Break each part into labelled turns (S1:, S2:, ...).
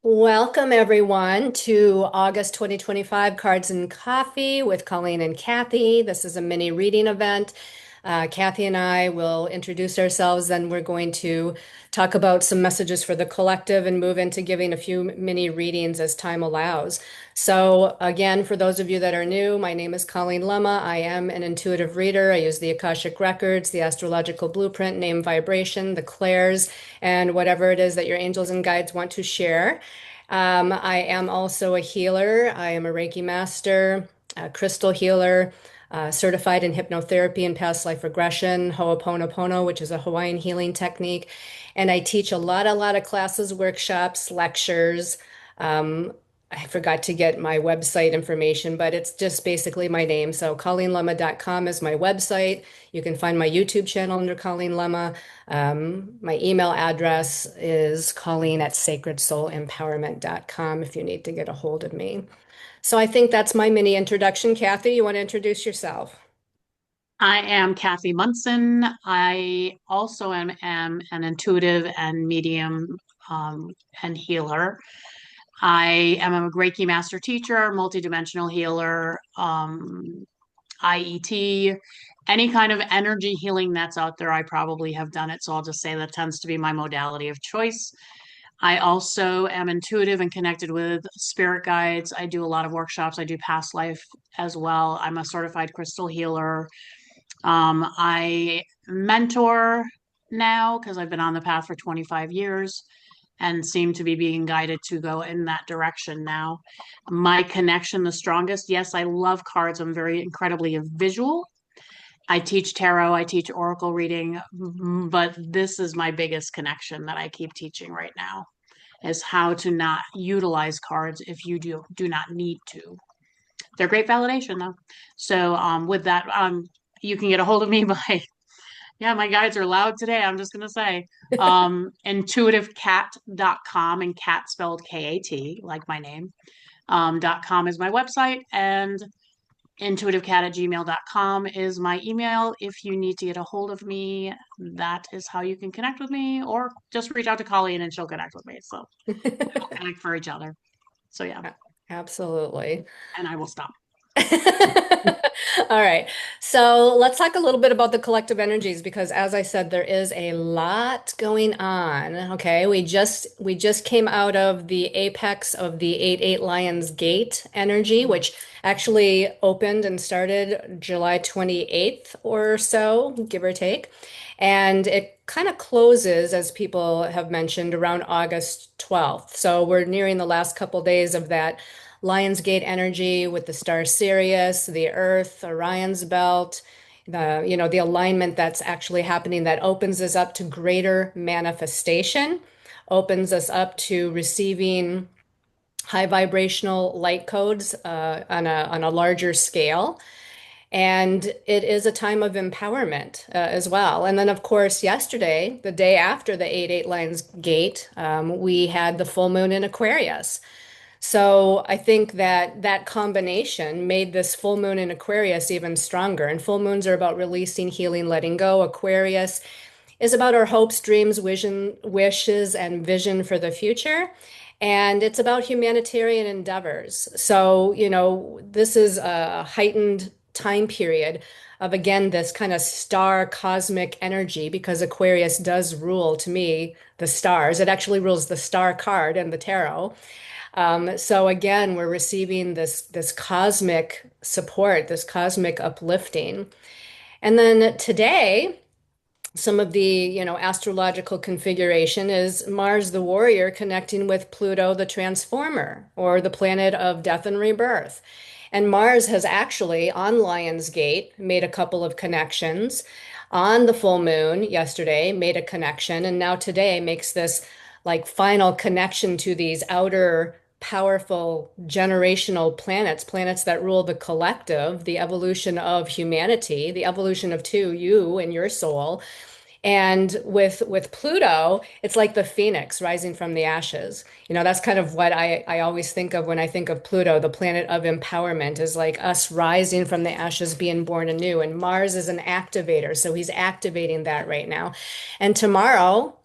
S1: Welcome, everyone, to August 2025 Cards and Coffee with Colleen and Kathi. This is a mini reading event. Kathi and I will introduce ourselves, then we're going to talk about some messages for the collective and move into giving a few mini readings as time allows. So, again, for those of you that are new, my name is Colleen Lemma. I am an intuitive reader. I use the Akashic Records, the astrological blueprint, name vibration, the clairs, and whatever it is that your angels and guides want to share. I am also a healer. I am a Reiki Master, a crystal healer, certified in hypnotherapy and past life regression, Ho'oponopono, which is a Hawaiian healing technique. And I teach a lot of classes, workshops, lectures. Um, I forgot to get my website information, but it's just basically my name. So ColleenLemma.com is my website. You can find my YouTube channel under Colleen Lemma. My email address is Colleen@sacredsoulempowerment.com if you need to get a hold of me. So I think that's my mini introduction. Kathi, you want to introduce yourself?
S2: I am Kathi Munson. I also am an intuitive and medium and healer. I am a Reiki Master teacher, multidimensional healer, IET, any kind of energy healing that's out there. I probably have done it. So I'll just say that tends to be my modality of choice. I also am intuitive and connected with spirit guides. I do a lot of workshops. I do past life as well. I'm a certified crystal healer. I mentor now because I've been on the path for 25 years and seem to be being guided to go in that direction now. My connection, the strongest, yes, I love cards. I'm very incredibly visual. I teach tarot, I teach oracle reading, but this is my biggest connection that I keep teaching right now is how to not utilize cards if you do not need to. They're great validation though. So with that, you can get a hold of me by yeah, my guides are loud today. I'm just gonna say intuitivecat.com and cat spelled K-A-T, like my name. .com is my website and intuitivecat@gmail.com is my email. If you need to get a hold of me, that is how you can connect with me, or just reach out to Colleen and she'll connect with me. So we'll connect for each other. So yeah,
S1: Absolutely.
S2: and I will stop.
S1: All right. So let's talk a little bit about the collective energies because as I said, there is a lot going on. Okay. We just came out of the apex of the 8-8 Lions Gate energy, which actually opened and started July 28th or so, give or take. And it kind of closes, as people have mentioned, around August 12th. So we're nearing the last couple days of that Lionsgate energy with the star Sirius, the Earth, Orion's belt, the alignment that's actually happening that opens us up to greater manifestation, opens us up to receiving high vibrational light codes on a larger scale. And it is a time of empowerment as well. And then, of course, yesterday, the day after the 8-8 Lions Gate, we had the full moon in Aquarius. So I think that that combination made this full moon in Aquarius even stronger. And full moons are about releasing, healing, letting go. Aquarius is about our hopes, dreams, vision, wishes, and vision for the future. And it's about humanitarian endeavors. So, this is a heightened time period of, again, this kind of star cosmic energy because Aquarius does rule, to me, the stars. It actually rules the star card and the tarot. So again, we're receiving this cosmic support, this cosmic uplifting. And then today, some of the, astrological configuration is Mars the warrior connecting with Pluto the transformer, or the planet of death and rebirth. And Mars has actually, on Lionsgate, made a couple of connections. On the full moon yesterday, made a connection, and now today makes this like final connection to these outer powerful generational planets, planets that rule the collective, the evolution of humanity, the evolution of two, you and your soul. And with Pluto, it's like the phoenix rising from the ashes. That's kind of what I always think of when I think of Pluto, the planet of empowerment, is like us rising from the ashes, being born anew. And Mars is an activator, so he's activating that right now. And tomorrow,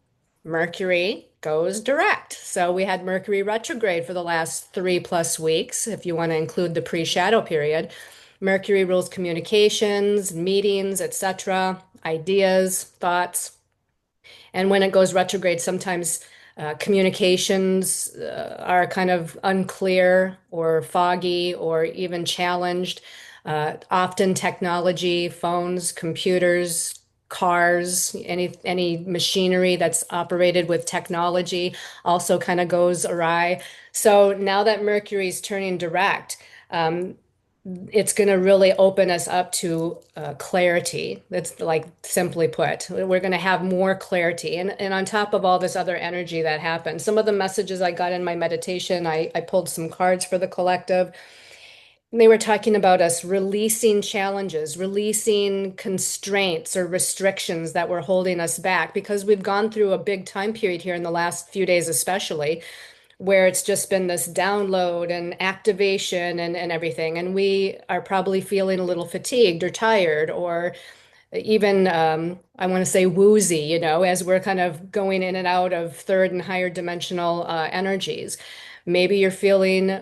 S1: Mercury goes direct. So we had Mercury retrograde for the last 3+ weeks, if you want to include the pre-shadow period. Mercury rules communications, meetings, etc., ideas, thoughts. And when it goes retrograde, sometimes communications are kind of unclear or foggy or even challenged. Often technology, phones, computers, cars, any machinery that's operated with technology also kind of goes awry. So now that Mercury's turning direct, it's going to really open us up to clarity. That's like simply put, we're going to have more clarity. And on top of all this other energy that happened, some of the messages I got in my meditation, I pulled some cards for the collective. And they were talking about us releasing challenges, releasing constraints or restrictions that were holding us back because we've gone through a big time period here in the last few days, especially where it's just been this download and activation and everything. And we are probably feeling a little fatigued or tired or even, I want to say woozy, as we're kind of going in and out of third and higher dimensional energies. Maybe you're feeling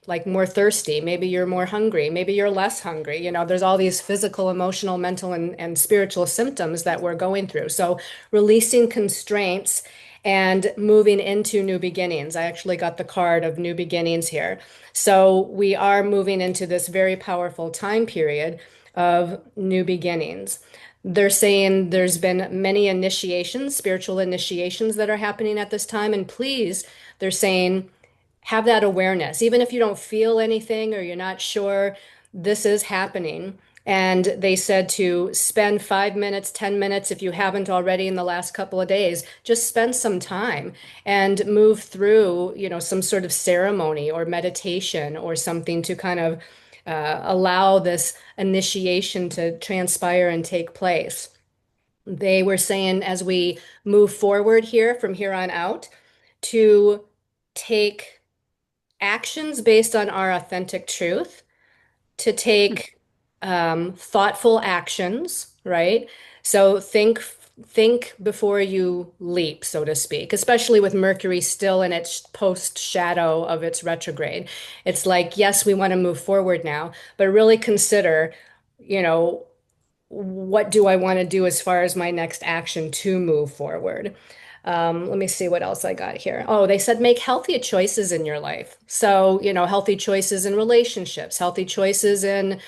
S1: like more thirsty. Maybe you're more hungry. Maybe you're less hungry. There's all these physical, emotional, mental, and spiritual symptoms that we're going through. So releasing constraints and moving into new beginnings. I actually got the card of new beginnings here. So we are moving into this very powerful time period of new beginnings. They're saying there's been many initiations, spiritual initiations that are happening at this time. And please, they're saying, have that awareness. Even if you don't feel anything or you're not sure, this is happening. And they said to spend 5 minutes, 10 minutes, if you haven't already in the last couple of days, just spend some time and move through, some sort of ceremony or meditation or something to kind of allow this initiation to transpire and take place. They were saying as we move forward here from here on out to take actions based on our authentic truth, to take thoughtful actions, right? So think before you leap, so to speak, especially with Mercury still in its post shadow of its retrograde. It's like, yes, we want to move forward now, but really consider, you know, what do I want to do as far as my next action to move forward? Let me see what else I got here. Oh, they said make healthy choices in your life. So, healthy choices in relationships, healthy choices in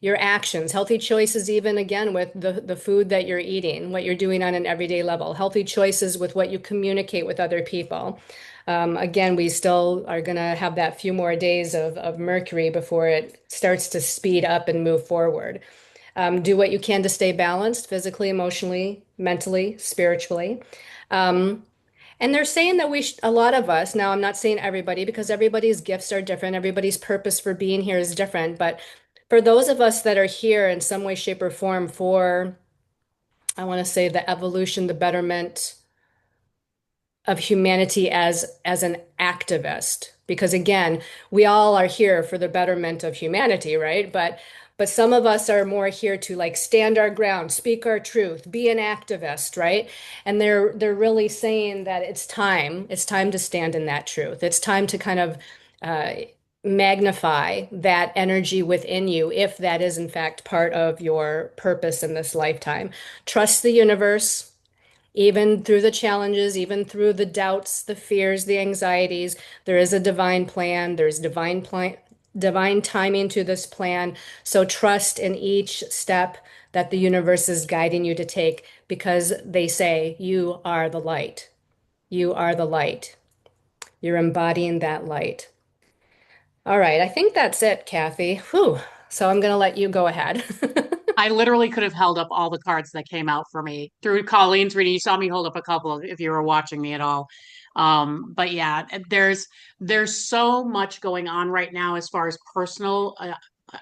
S1: your actions, healthy choices even again with the food that you're eating, what you're doing on an everyday level, healthy choices with what you communicate with other people. Again, we still are going to have that few more days of Mercury before it starts to speed up and move forward. Do what you can to stay balanced physically, emotionally, mentally, spiritually. Um, and they're saying that a lot of us, now I'm not saying everybody because everybody's gifts are different, everybody's purpose for being here is different, but for those of us that are here in some way, shape, or form for, I want to say the evolution, the betterment of humanity as an activist, because again, we all are here for the betterment of humanity, right? But some of us are more here to like stand our ground, speak our truth, be an activist, right? And they're really saying that it's time to stand in that truth. It's time to kind of uh, magnify that energy within you if that is in fact part of your purpose in this lifetime. Trust the universe even through the challenges, even through the doubts, the fears, the anxieties. There is a divine plan. There's divine timing to this plan. So trust in each step that the universe is guiding you to take because they say you are the light. You are the light. You're embodying that light. All right, I think that's it, Kathy. Whew. So I'm going to let you go ahead.
S2: I literally could have held up all the cards that came out for me through Colleen's reading. You saw me hold up a couple if you were watching me at all. But yeah, there's so much going on right now as far as personal,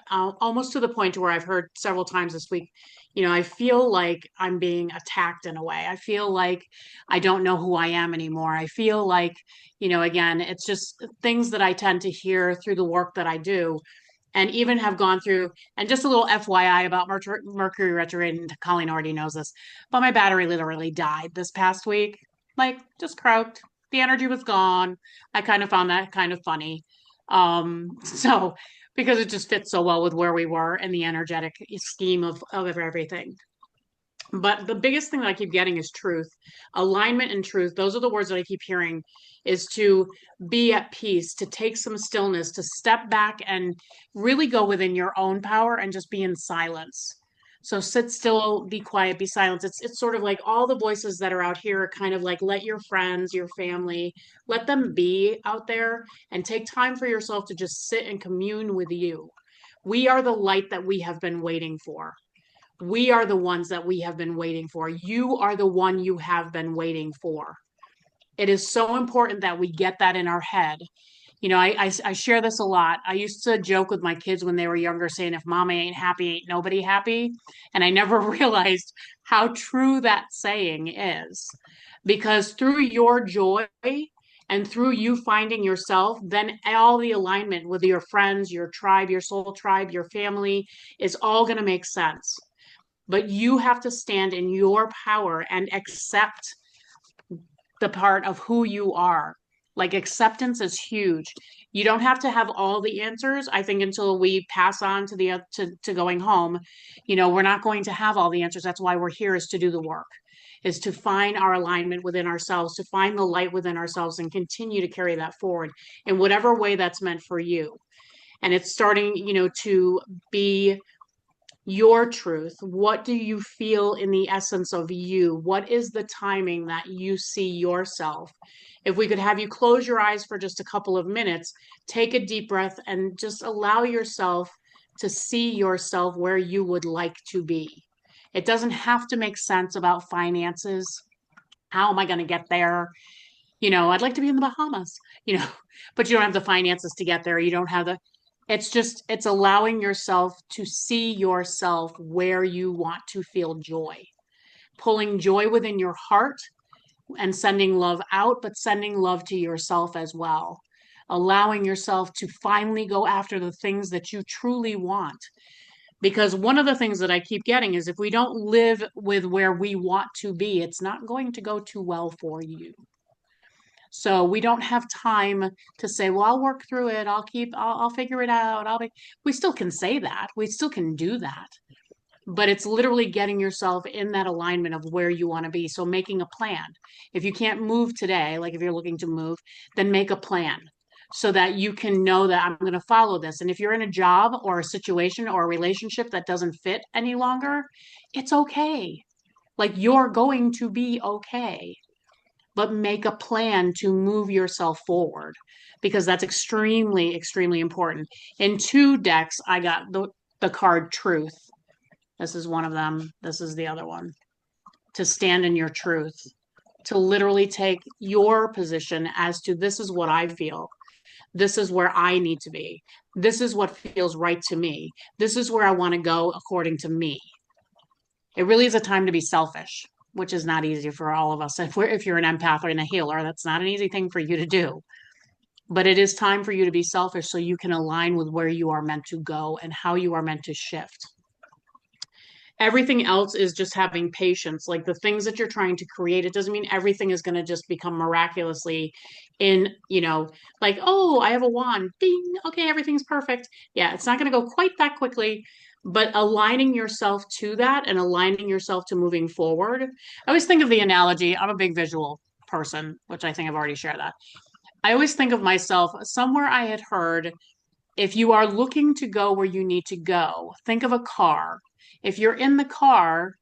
S2: almost to the point where I've heard several times this week, I feel like I'm being attacked in a way. I feel like I don't know who I am anymore. I feel like, again, it's just things that I tend to hear through the work that I do and even have gone through. And just a little FYI about Mercury retrograde, and Colleen already knows this, but my battery literally died this past week, like just croaked. the energy was gone. I kind of found that kind of funny. So because it just fits so well with where we were and the energetic scheme of everything. But the biggest thing that I keep getting is truth, alignment and truth. Those are the words that I keep hearing is to be at peace, to take some stillness, to step back and really go within your own power and just be in silence. So sit still, be quiet, be silent. It's sort of like all the voices that are out here are kind of like let your friends, your family, let them be out there and take time for yourself to just sit and commune with you. We are the light that we have been waiting for. We are the ones that we have been waiting for. You are the one you have been waiting for. It is so important that we get that in our head. I share this a lot. I used to joke with my kids when they were younger, saying, if mama ain't happy, ain't nobody happy. And I never realized how true that saying is. Because through your joy and through you finding yourself, then all the alignment with your friends, your tribe, your soul tribe, your family is all going to make sense. But you have to stand in your power and accept the part of who you are. Like acceptance is huge. You don't have to have all the answers. I think until we pass on to the to going home, we're not going to have all the answers. That's why we're here is to do the work, is to find our alignment within ourselves, to find the light within ourselves and continue to carry that forward in whatever way that's meant for you. And it's starting, to be your truth. What do you feel in the essence of you? What is the timing that you see yourself? If we could have you close your eyes for just a couple of minutes, take a deep breath and just allow yourself to see yourself where you would like to be. It doesn't have to make sense about finances. How am I going to get there? I'd like to be in the Bahamas, you know, but you don't have the finances to get there. You don't have the, it's allowing yourself to see yourself where you want to feel joy, pulling joy within your heart and sending love out, but sending love to yourself as well. Allowing yourself to finally go after the things that you truly want. Because one of the things that I keep getting is if we don't live with where we want to be, it's not going to go too well for you. So we don't have time to say, well, I'll work through it. I'll figure it out. We still can say that. We still can do that. But it's literally getting yourself in that alignment of where you want to be. So making a plan. If you can't move today, like if you're looking to move, then make a plan so that you can know that I'm going to follow this. And if you're in a job or a situation or a relationship that doesn't fit any longer, it's okay. Like you're going to be okay, but make a plan to move yourself forward because that's extremely, extremely important. In two decks, I got the card Truth. This is one of them. This is the other one. To stand in your truth, to literally take your position as to this is what I feel. This is where I need to be. This is what feels right to me. This is where I want to go according to me. It really is a time to be selfish, which is not easy for all of us. If you're an empath or a healer, that's not an easy thing for you to do. But it is time for you to be selfish so you can align with where you are meant to go and how you are meant to shift. Everything else is just having patience. Like the things that you're trying to create, it doesn't mean everything is going to just become miraculously like, oh, I have a wand. Bing. Okay, everything's perfect. Yeah, it's not going to go quite that quickly, but aligning yourself to that and aligning yourself to moving forward. I always think of the analogy. I'm a big visual person, which I think I've already shared that. I always think of myself somewhere I had heard if you are looking to go where you need to go, think of a car. If you're in the car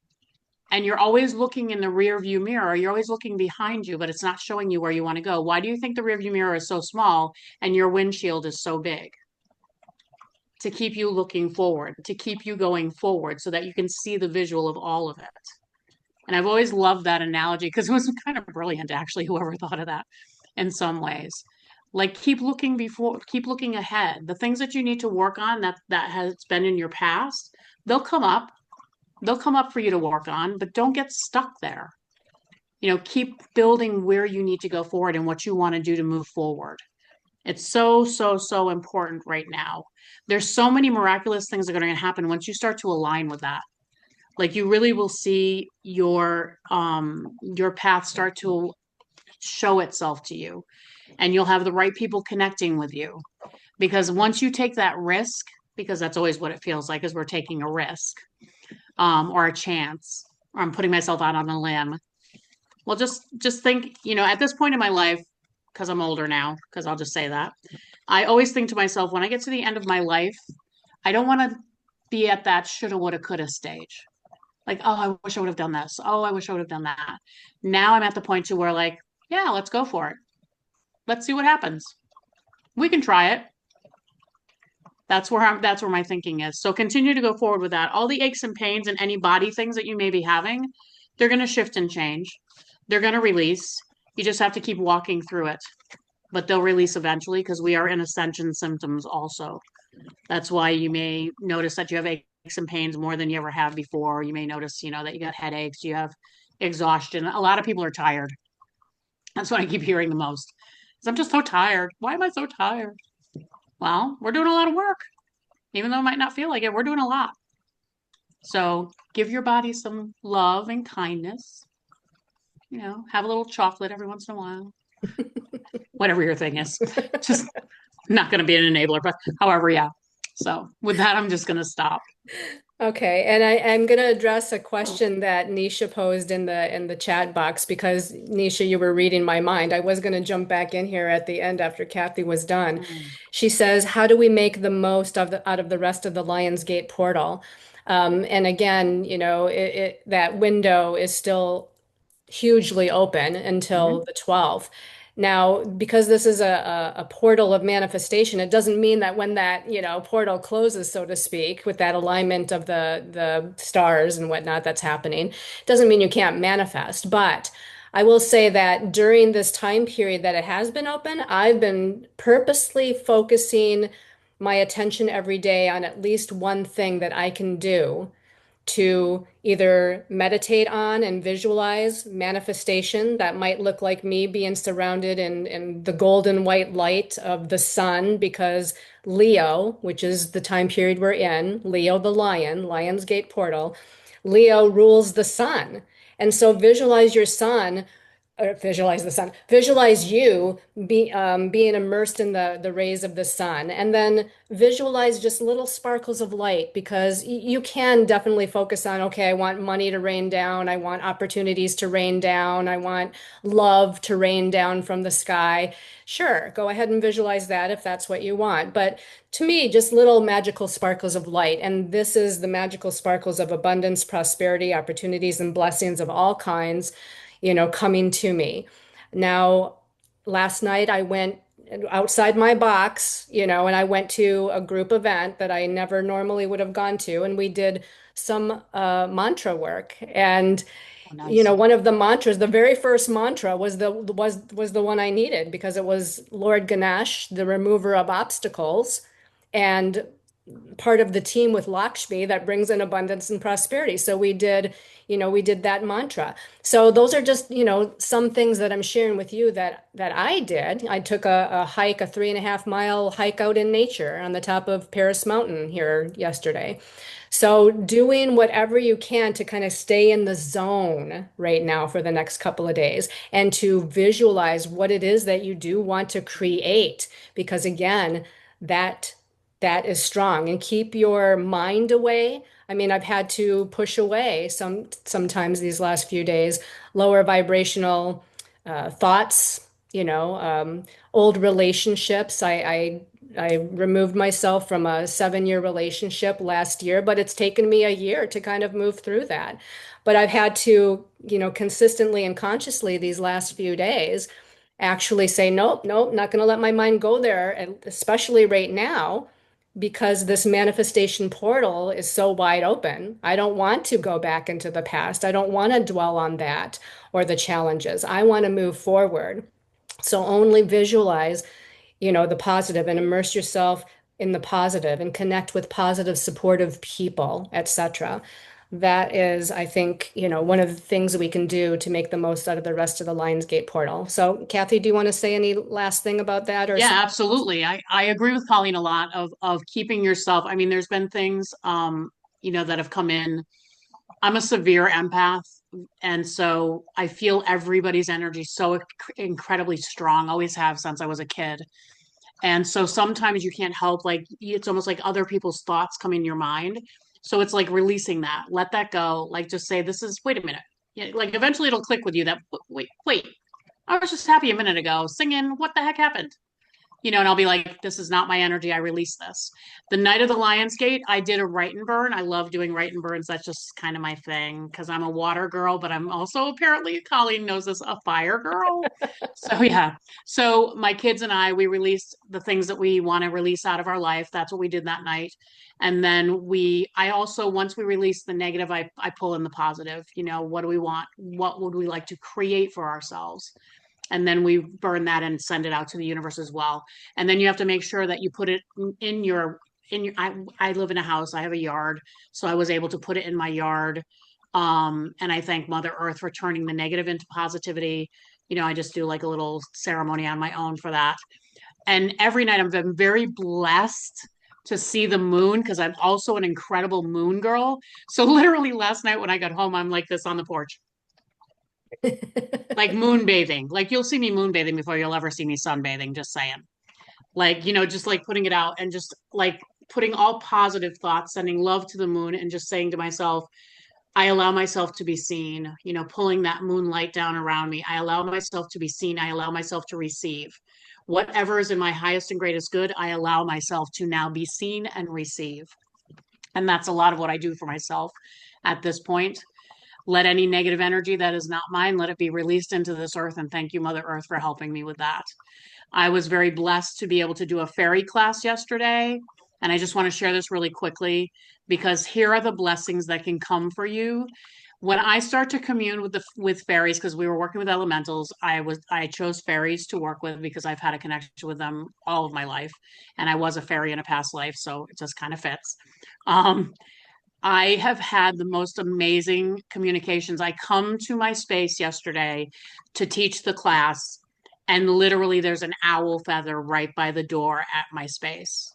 S2: and you're always looking in the rear view mirror, you're always looking behind you, but it's not showing you where you want to go. Why do you think the rear view mirror is so small and your windshield is so big? To keep you looking forward, to keep you going forward so that you can see the visual of all of it. And I've always loved that analogy because it was kind of brilliant, actually, whoever thought of that in some ways. Like keep looking ahead. The things that you need to work on that has been in your past, they'll come up. They'll come up for you to work on, but don't get stuck there. Keep building where you need to go forward and what you want to do to move forward. It's so, so, so important right now. There's so many miraculous things that are going to happen once you start to align with that. Like you really will see your path start to show itself to you, and you'll have the right people connecting with you. Because once you take that risk, because that's always what it feels like, is we're taking a risk, or a chance, or I'm putting myself out on a limb. Well, just think, at this point in my life, because I'm older now, because I'll just say that, I always think to myself, when I get to the end of my life, I don't want to be at that shoulda, woulda, coulda stage. Like, oh, I wish I would have done this. Oh, I wish I would have done that. Now I'm at the point to where, like, yeah, let's go for it. Let's see what happens. We can try it. That's where my thinking is. So continue to go forward with that. All the aches and pains and any body things that you may be having, they're going to shift and change. They're going to release. You just have to keep walking through it. But they'll release eventually, because we are in ascension symptoms also. That's why you may notice that you have aches and pains more than you ever have before. You may notice, that you got headaches, you have exhaustion. A lot of people are tired. That's what I keep hearing the most. Is I'm just so tired. Why am I so tired? Well, we're doing a lot of work. Even though it might not feel like it, we're doing a lot. So give your body some love and kindness. Have a little chocolate every once in a while. Whatever your thing is. Just not going to be an enabler, but however, yeah. So with that, I'm just going to stop.
S1: Okay, and I'm going to address a question that Nisha posed in the chat box because Nisha, you were reading my mind. I was going to jump back in here at the end after Kathi was done.
S2: Mm.
S1: She says, "How do we make the most of the out of the rest of the Lions Gate portal?" And again, that window is still hugely open until
S2: Mhm.
S1: the 12th. Now, because this is a portal of manifestation, it doesn't mean that when that, portal closes, so to speak, with that alignment of the stars and whatnot that's happening, doesn't mean you can't manifest. But I will say that during this time period that it has been open, I've been purposely focusing my attention every day on at least one thing that I can do to either meditate on and visualize manifestation that might look like me being surrounded in the golden white light of the sun, because Leo, which is the time period we're in, Leo the lion, Lion's Gate portal, Leo rules the sun. And so visualize your sun, or visualize the sun, visualize you being immersed in the rays of the sun, and then visualize just little sparkles of light, because you can definitely focus on, okay, I want money to rain down, I want opportunities to rain down, I want love to rain down from the sky. Sure, go ahead and visualize that if that's what you want, but to me, just little magical sparkles of light. And this is the magical sparkles of abundance, prosperity, opportunities, and blessings of all kinds, coming to me. Now, last night I went outside my box, and I went to a group event that I never normally would have gone to, and we did some mantra work. And
S2: Oh, nice.
S1: one of the mantras, the very first mantra was the one I needed, because it was Lord Ganesh, the remover of obstacles, and part of the team with Lakshmi that brings in abundance and prosperity. So we did that mantra. So those are just, some things that I'm sharing with you that I did. I took a hike, a 3.5 mile hike out in nature on the top of Paris Mountain here yesterday. So doing whatever you can to kind of stay in the zone right now for the next couple of days, and to visualize what it is that you do want to create. Because again, that that is strong, and keep your mind away. I mean, I've had to push away sometimes these last few days, lower vibrational thoughts, old relationships. I removed myself from a 7-year relationship last year, but it's taken me a year to kind of move through that. But I've had to, consistently and consciously these last few days actually say, nope, nope, not going to let my mind go there, and especially right now, because this manifestation portal is so wide open. I don't want to go back into the past. I don't want to dwell on that or the challenges. I want to move forward. So only visualize, the positive, and immerse yourself in the positive, and connect with positive, supportive people, etc. That is, I think, one of the things that we can do to make the most out of the rest of the Lionsgate portal. So, Kathi, do you want to say any last thing about that, or
S2: Yeah,
S1: something else?
S2: absolutely. I agree with Colleen a lot of keeping yourself. I mean, there's been things that have come in. I'm a severe empath. And so I feel everybody's energy so incredibly strong, always have since I was a kid. And so sometimes you can't help, like, it's almost like other people's thoughts come in your mind. So it's like releasing that, let that go. Like, just say, this is, wait a minute. Yeah, like, eventually it'll click with you that, wait, I was just happy a minute ago singing. What the heck happened? And I'll be like, this is not my energy. I release this. The night of the Lionsgate, I did a write and burn. I love doing write and burns. That's just kind of my thing because I'm a water girl, but I'm also, apparently, Colleen knows this, a fire girl. So yeah. So my kids and I, we released the things that we want to release out of our life. That's what we did that night. And then I also, once we release the negative, I pull in the positive. What do we want? What would we like to create for ourselves? And then we burn that and send it out to the universe as well. And then you have to make sure that you put it in your I live in a house, I have a yard, so I was able to put it in my yard. And I thank Mother Earth for turning the negative into positivity. I just do like a little ceremony on my own for that. And every night I've been very blessed to see the moon because I'm also an incredible moon girl. So literally last night when I got home, I'm like this on the porch, like moon bathing. Like, you'll see me moon bathing before you'll ever see me sunbathing, just saying. Like, just like putting it out and just like putting all positive thoughts, sending love to the moon, and just saying to myself, I allow myself to be seen, pulling that moonlight down around me. I allow myself to be seen. I allow myself to receive whatever is in my highest and greatest good. I allow myself to now be seen and receive. And that's a lot of what I do for myself at this point. Let any negative energy that is not mine, let it be released into this earth. And thank you, Mother Earth, for helping me with that. I was very blessed to be able to do a fairy class yesterday. And I just want to share this really quickly because here are the blessings that can come for you. When I start to commune with fairies, because we were working with elementals, I chose fairies to work with because I've had a connection with them all of my life. And I was a fairy in a past life, so it just kind of fits. Um, I have had the most amazing communications. I come to my space yesterday to teach the class, and literally there's an owl feather right by the door at my space.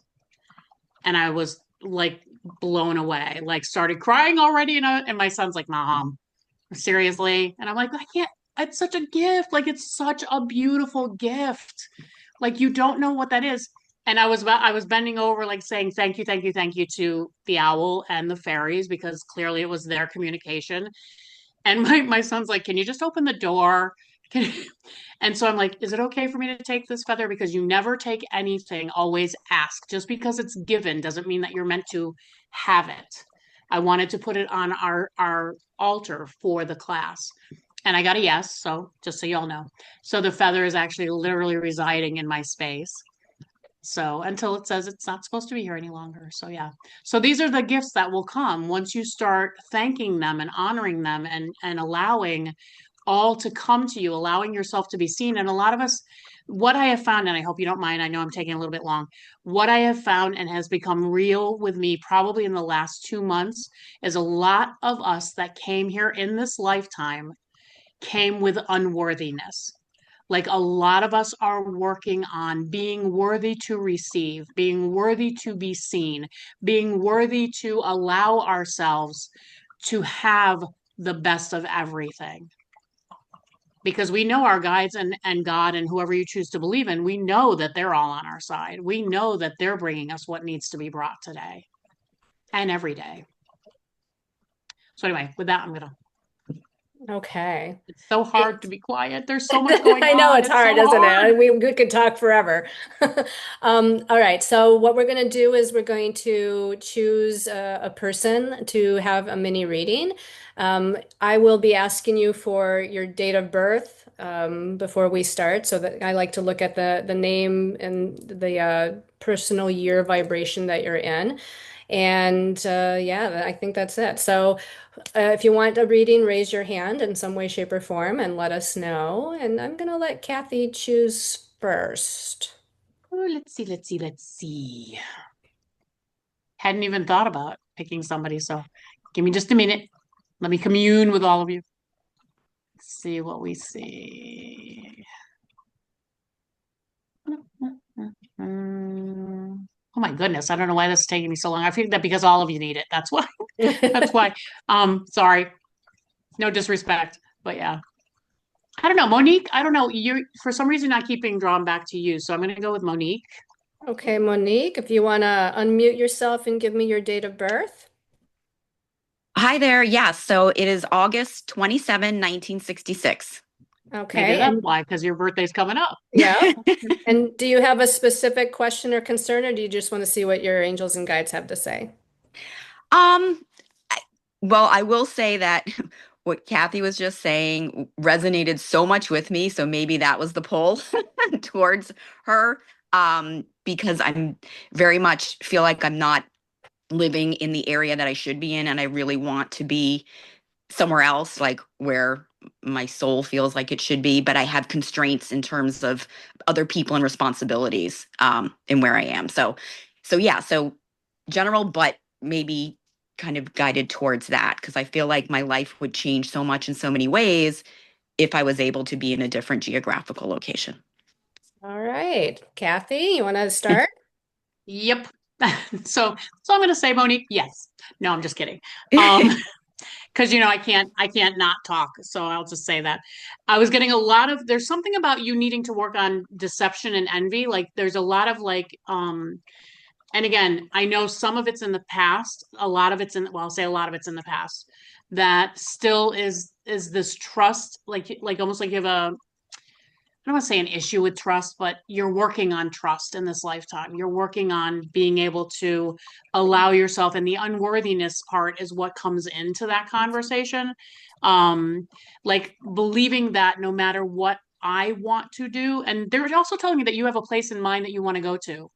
S2: And I was like blown away, like started crying already. And my son's like, Mom, seriously? And I'm like, I can't, it's such a gift. Like, it's such a beautiful gift. Like, you don't know what that is. And I was bending over, like saying thank you, thank you, thank you to the owl and the fairies because clearly it was their communication. And my son's like, can you just open the door? Can And so I'm like, is it okay for me to take this feather? Because you never take anything, always ask. Just because it's given doesn't mean that you're meant to have it. I wanted to put it on our altar for the class. And I got a yes, so just so y'all know. So the feather is actually literally residing in my space. So until it says it's not supposed to be here any longer. So yeah. So these are the gifts that will come once you start thanking them and honoring them and allowing all to come to you, allowing yourself to be seen. And a lot of us, what I have found, and I hope you don't mind, I know I'm taking a little bit long. What I have found and has become real with me probably in the last 2 months is a lot of us that came here in this lifetime came with unworthiness. Like, a lot of us are working on being worthy to receive, being worthy to be seen, being worthy to allow ourselves to have the best of everything. Because we know our guides and God and whoever you choose to believe in, we know that they're all on our side. We know that they're bringing us what needs to be brought today and every day. So anyway, with that, I'm going to
S1: Okay.
S2: it's so hard to be quiet. There's so much going
S1: I know
S2: on.
S1: it's
S2: It's
S1: hard,
S2: so
S1: isn't
S2: hard.
S1: it? We could talk forever. All right. So what we're going to do is we're going to choose a person to have a mini reading. I will be asking you for your date of birth before we start, so that I like to look at the name and the personal year vibration that you're in. And yeah, I think that's it. So if you want a reading, raise your hand in some way, shape, or form and let us know. And I'm going to let Kathi choose first.
S2: Oh, let's see. Hadn't even thought about picking somebody, so give me just a minute. Let me commune with all of you. Let's see what we see. Oh my goodness, I don't know why this is taking me so long. I figured that because all of you need it. That's why. That's why. Sorry. No disrespect, but yeah. I don't know, Monique. I don't know. You're for some reason not keeping drawn back to you, so I'm going to go with Monique.
S1: Okay, Monique, if you want to unmute yourself and give me your date of birth.
S3: Hi there. Yes. So it is August 27, 1966.
S2: Maybe
S1: Okay,
S2: that's
S1: and
S2: why, because your birthday's coming up.
S1: yeah. And do you have a specific question or concern, or do you just want to see what your angels and guides have to say?
S3: Um, I- well, I will say that what Kathy was just saying resonated so much with me. So maybe that was the pull towards her. Because I'm very much feel like I'm not living in the area that I should be in, and I really want to be somewhere else, like where my soul feels like it should be, but I have constraints in terms of other people and responsibilities, and where I am. So yeah, so general, but maybe kind of guided towards that because I feel like my life would change so much in so many ways if I was able to be in a different geographical location.
S1: All right, Kathy, you want to start?
S2: Yep. So I'm going to say Monique. Yes. No, I'm just kidding. Um, because I can't not talk. So I'll just say that. I was getting a lot of there's something about you needing to work on deception and envy. Like there's a lot of and again, I know some of it's in the past, a lot of it's in well, I'll say a lot of it's in the past that still is this trust, like almost like you have a I don't want to say an issue with trust, but you're working on trust in this lifetime. You're working on being able to allow yourself, and the unworthiness part is what comes into that conversation. Um, like believing that no matter what I want to do, and they're also telling me that you have a place in mind that you want to go to.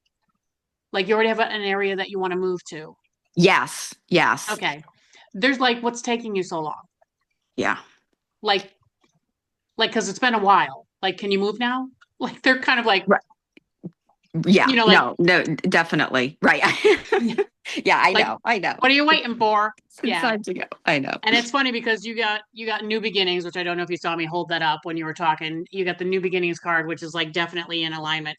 S2: Like you already have an area that you want to move to.
S3: Yes, yes,
S2: Okay. There's like what's taking you so long?
S3: yeah.
S2: Like, because it's been a while. Like, can you move now? Like they're kind of like,
S3: Yeah,
S2: like
S3: no, no, definitely. Right. Yeah, I
S2: Like,
S3: know. I know.
S2: what are you waiting for?
S3: It's
S2: Yeah.
S3: time to go. I know.
S2: And it's funny because you got new beginnings, which I don't know if you saw me hold that up when you were talking. You got the new beginnings card, which is like definitely in alignment.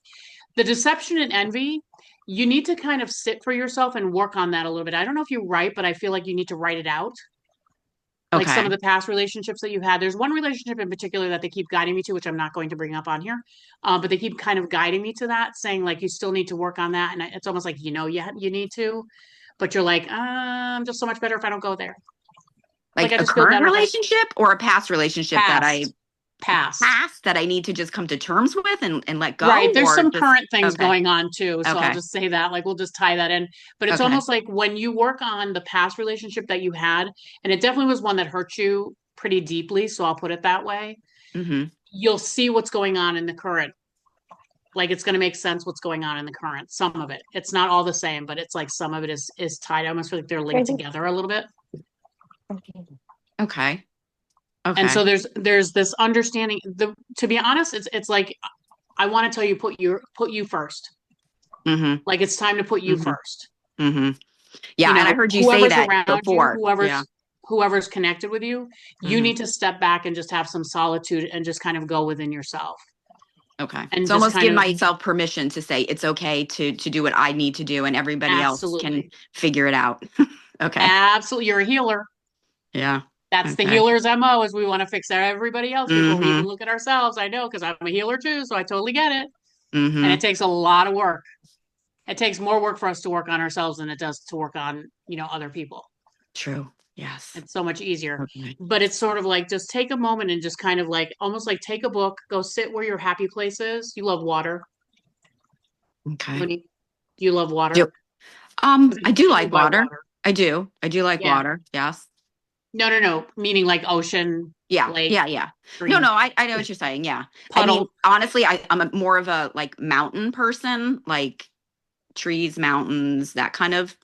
S2: The deception and envy, you need to kind of sit for yourself and work on that a little bit. I don't know if you write, but I feel like you need to write it out. Like some of
S3: Okay.
S2: the past relationships that you've had. There's one relationship in particular that they keep guiding me to, which I'm not going to bring up on here. But they keep kind of guiding me to that, saying like you still need to work on that. And it's almost like you need to, but you're like, I'm just so much better if I don't go there. Like
S3: Like
S2: I
S3: a
S2: just feel
S3: current
S2: better if I
S3: relationship or a past relationship that I
S2: past, past.
S3: past that I need to just come to terms with and let
S2: Right.
S3: go
S2: There's
S3: or
S2: some
S3: just
S2: current things
S3: okay.
S2: going on too. So I'll
S3: Okay.
S2: just say that, like, we'll just tie that in. But it's
S3: Okay.
S2: almost like when you work on the past relationship that you had, and it definitely was one that hurt you pretty deeply. So I'll put it that way.
S3: Mm-hmm.
S2: You'll see what's going on in the current. Like it's going to make sense what's going on in the current. Some of it. It's not all the same, but it's like some of it is tied. I almost feel like they're linked together a little bit.
S3: Okay.
S2: And
S3: Okay.
S2: so there's this understanding. The To be honest, it's like I want to tell you put you first.
S3: Mm-hmm.
S2: Like it's time to put you
S3: Mm-hmm.
S2: first.
S3: Mm-hmm. Yeah, and I heard you say
S2: Whoever's
S3: that
S2: around you,
S3: before. Yeah.
S2: whoever's connected with you, you
S3: Mm-hmm.
S2: need to step back and just have some solitude and just kind of go within yourself
S3: Okay.
S2: and
S3: So
S2: just
S3: almost
S2: kind
S3: give
S2: of
S3: myself permission to say it's okay to do what I need to do and everybody else can
S2: absolutely,
S3: figure it out. Okay.
S2: absolutely, you're a healer.
S3: Yeah.
S2: That's the
S3: Okay.
S2: healer's MO is we want to fix everybody else before we even
S3: Mm-hmm.
S2: look at ourselves. I know because I'm a healer too, so I totally get it. And it
S3: Mm-hmm.
S2: takes a lot of work. It takes more work for us to work on ourselves than it does to work on, other people.
S3: True. Yes.
S2: It's so much easier.
S3: Okay.
S2: But it's sort of like just take a moment and just kind of like almost like take a book, go sit where your happy place is. You love water.
S3: Okay.
S2: When you love
S3: Do
S2: water.
S3: I do
S2: You live
S3: like
S2: by
S3: water.
S2: water.
S3: I do. I do like
S2: Yeah.
S3: water. Yes.
S2: No, no, no. Meaning like ocean,
S3: Yeah.
S2: lake,
S3: Yeah. Yeah. No,
S2: stream,
S3: no, I know what you're saying. Yeah. I mean,
S2: puddle.
S3: honestly, I'm more of a like mountain person, like trees, mountains, that kind of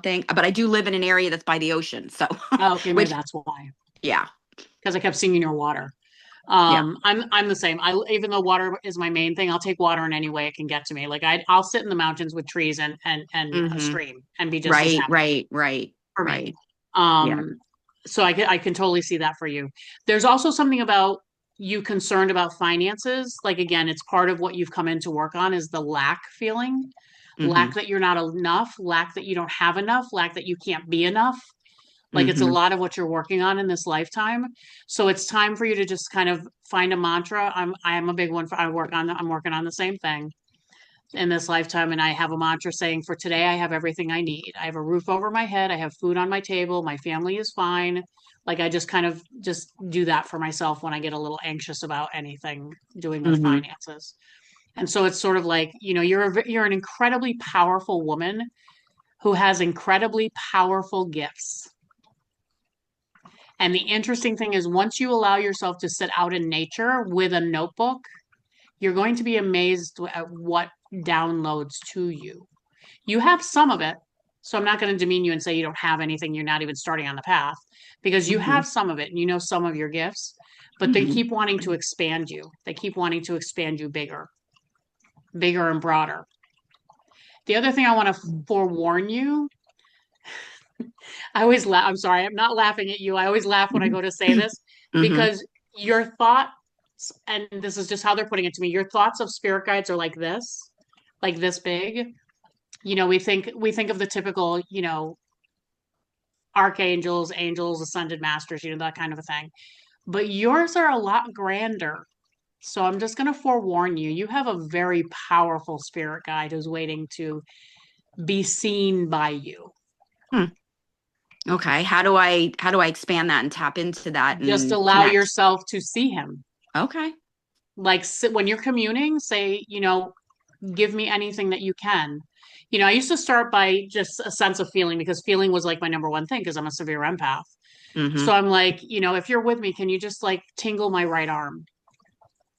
S3: thing. But I do live in an area that's by the ocean. So
S2: Oh, okay, maybe
S3: which
S2: that's why.
S3: yeah.
S2: Because I kept singing your water.
S3: Yeah.
S2: I'm the same. I even though water is my main thing, I'll take water in any way it can get to me. Like I'll sit in the mountains with trees and a
S3: Mm-hmm.
S2: stream and be just as
S3: Right,
S2: happy
S3: right, right,
S2: for me.
S3: right. Yeah.
S2: Um, so I can totally see that for you. There's also something about you concerned about finances. Like again, it's part of what you've come in to work on is the lack feeling,
S3: Mm-hmm.
S2: lack that you're not enough, lack that you don't have enough, lack that you can't be enough. Like it's a lot of what you're working on in this lifetime. So it's time for you to just kind of find a mantra. I'm a big one for I'm working on the same thing in this lifetime. And I have a mantra saying for today, I have everything I need. I have a roof over my head. I have food on my table. My family is fine. Like I just kind of just do that for myself when I get a little anxious about anything doing with
S3: Mm-hmm.
S2: finances. And so it's sort of like, you're an incredibly powerful woman who has incredibly powerful gifts. And the interesting thing is once you allow yourself to sit out in nature with a notebook, you're going to be amazed at what downloads to you. You have some of it. So I'm not going to demean you and say you don't have anything. You're not even starting on the path because you
S3: Mm-hmm.
S2: have some of it and you know some of your gifts, but they keep wanting to expand you. They keep wanting to expand you bigger, bigger and broader. The other thing I want to forewarn you, I always laugh. I'm sorry, I'm not laughing at you. I always laugh when I go to say this
S3: Mm-hmm.
S2: because your thoughts, and this is just how they're putting it to me, your thoughts of spirit guides are like this big. We think of the typical, archangels, angels, ascended masters, that kind of a thing. But yours are a lot grander. So I'm just going to forewarn you. You have a very powerful spirit guide who's waiting to be seen by you.
S3: Hmm. Okay. How do I expand that and tap into that
S2: Just
S3: and
S2: allow
S3: connect?
S2: yourself to see him.
S3: Okay.
S2: Like when you're communing, say, give me anything that you can. I used to start by just a sense of feeling because feeling was like my number one thing because I'm a severe empath.
S3: Mm-hmm.
S2: So I'm like, if you're with me, can you just like tingle my right arm?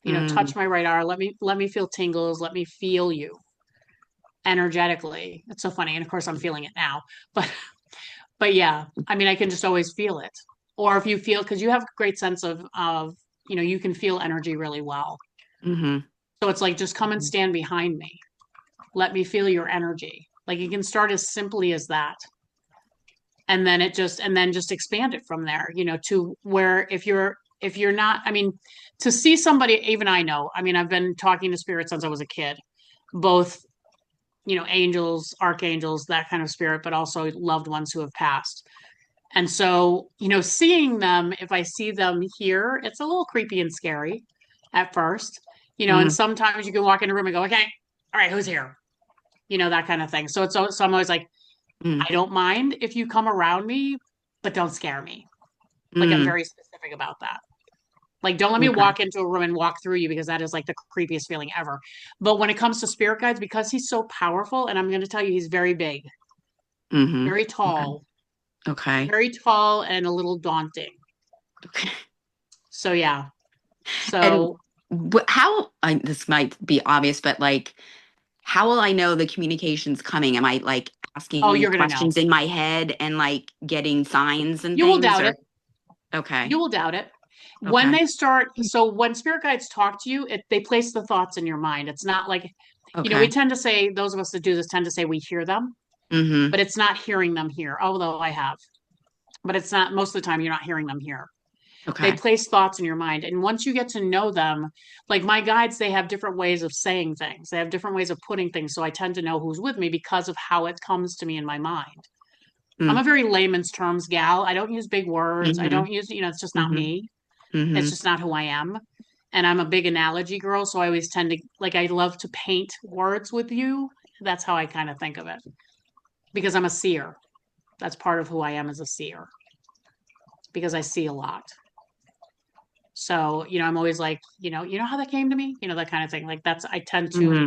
S3: Mm.
S2: Touch my right arm. Let me feel tingles. Let me feel you energetically. It's so funny. And of course I'm feeling it now. But but yeah, I mean I can just always feel it. Or if you feel because you have a great sense of you can feel energy really well.
S3: Mm-hmm.
S2: So it's like just come and stand behind me. Let me feel your energy. Like it can start as simply as that. And then just expand it from there, to where if you're not, I mean, to see somebody, even I know, I mean, I've been talking to spirits since I was a kid, both, angels, archangels, that kind of spirit, but also loved ones who have passed. And so, seeing them, if I see them here, it's a little creepy and scary at first, and
S3: Mm-hmm.
S2: sometimes you can walk in a room and go, okay, all right, who's here? That kind of thing. So I'm always like, I don't mind if you come around me, but don't scare me. Like I'm
S3: Mm-hmm.
S2: very specific about that. Like don't let me
S3: Okay.
S2: walk into a room and walk through you because that is like the creepiest feeling ever. But when it comes to spirit guides, because he's so powerful, and I'm going to tell you, he's very big,
S3: Mm-hmm.
S2: very
S3: Okay.
S2: tall,
S3: Okay.
S2: very tall, and a little daunting.
S3: Okay.
S2: So yeah.
S3: And
S2: So
S3: this might be obvious, but like, how will I know the communication's coming? Am I like
S2: oh,
S3: asking
S2: you're going to know.
S3: questions in my head and like getting signs and
S2: You will
S3: things
S2: doubt
S3: or
S2: it.
S3: okay.
S2: You will doubt it. When
S3: Okay.
S2: they start, so when spirit guides talk to you, they place the thoughts in your mind. It's not like, we
S3: Okay.
S2: tend to say, those of us that do this tend to say we hear them,
S3: Mm-hmm.
S2: but it's not hearing them here, although I have. But it's not, most of the time, you're not hearing them here. They
S3: Okay.
S2: place thoughts in your mind. And once you get to know them, like my guides, they have different ways of saying things, they have different ways of putting things. So I tend to know who's with me because of how it comes to me in my mind. I'm a very layman's terms gal. I don't use big words. I
S3: Mm-hmm.
S2: don't use, it's just not
S3: Mm-hmm.
S2: me. It's
S3: Mm-hmm.
S2: just not who I am. And I'm a big analogy girl. So I always tend to, like, I love to paint words with you. That's how I kind of think of it because I'm a seer. That's part of who I am as a seer because I see a lot. So, I'm always like, how that came to me, that kind of thing. Like I tend to,
S3: Mm-hmm.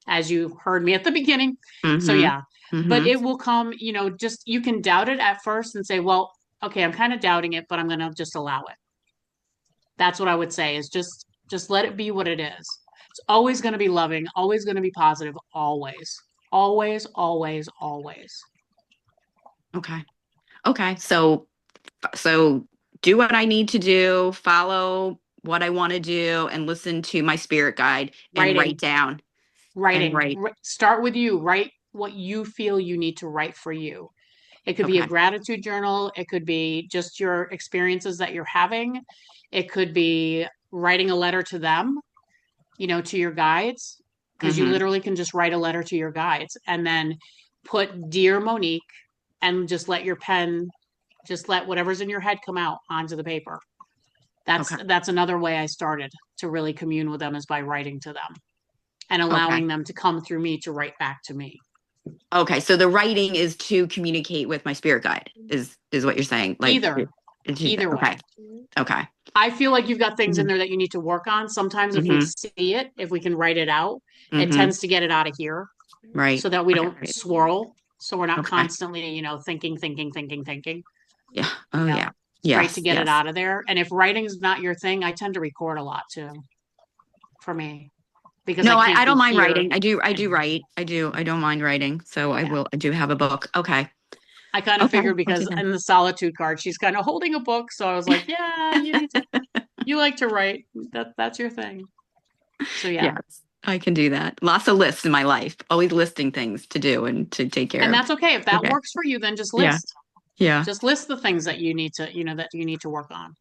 S2: as you heard me at the beginning. So
S3: Mm-hmm.
S2: yeah, but
S3: Mm-hmm.
S2: it will come, just, you can doubt it at first and say, well, okay, I'm kind of doubting it, but I'm going to just allow it. That's what I would say is just let it be what it is. It's always going to be loving, always going to be positive, always, always, always, always.
S3: Okay. Okay. So do what I need to do, follow what I want to do, and listen to my spirit guide and write
S2: Writing,
S3: down and
S2: writing.
S3: write.
S2: Start with you. Write what you feel you need to write for you. It could be a
S3: Okay.
S2: gratitude journal. It could be just your experiences that you're having. It could be writing a letter to them, to your guides, because you
S3: Mm-hmm.
S2: literally can just write a letter to your guides and then put Dear Monique and just let your pen just let whatever's in your head come out onto the paper.
S3: Okay.
S2: That's another way I started to really commune with them, is by writing to them and
S3: Okay.
S2: allowing them to come through me to write back to me.
S3: Okay. So the writing is to communicate with my spirit guide, is what you're saying. Like,
S2: Either, either
S3: okay.
S2: way.
S3: Okay.
S2: I feel like you've got things in
S3: Hmm.
S2: there that you need to work on. Sometimes if we
S3: Hmm.
S2: see it, if we can write it out, it
S3: Hmm.
S2: tends to get it out of here
S3: Right.
S2: so that we don't
S3: Okay.
S2: swirl. So we're not
S3: Okay.
S2: constantly, thinking.
S3: Yeah.
S2: You
S3: Oh,
S2: know,
S3: yeah.
S2: it's great to
S3: Yes.
S2: get it
S3: Yes.
S2: out of there. And if writing's not your thing, I tend to record a lot too, for me, because I
S3: No,
S2: can't
S3: I
S2: be
S3: don't mind
S2: here.
S3: writing. I do write. I don't mind writing. So
S2: Yeah.
S3: I do have a book. Okay.
S2: I kind of
S3: Okay.
S2: figured,
S3: I'll do
S2: because
S3: that.
S2: in the solitude card, she's kind of holding a book. So I was like, yeah, you like to write. That's your thing. So yeah.
S3: Yes, I can do that. Lots of lists in my life, always listing things to do and to take care
S2: And
S3: of.
S2: that's okay. If that
S3: Okay.
S2: works for you, then just
S3: Yeah.
S2: list.
S3: Yeah.
S2: Just list the things that you need to work on.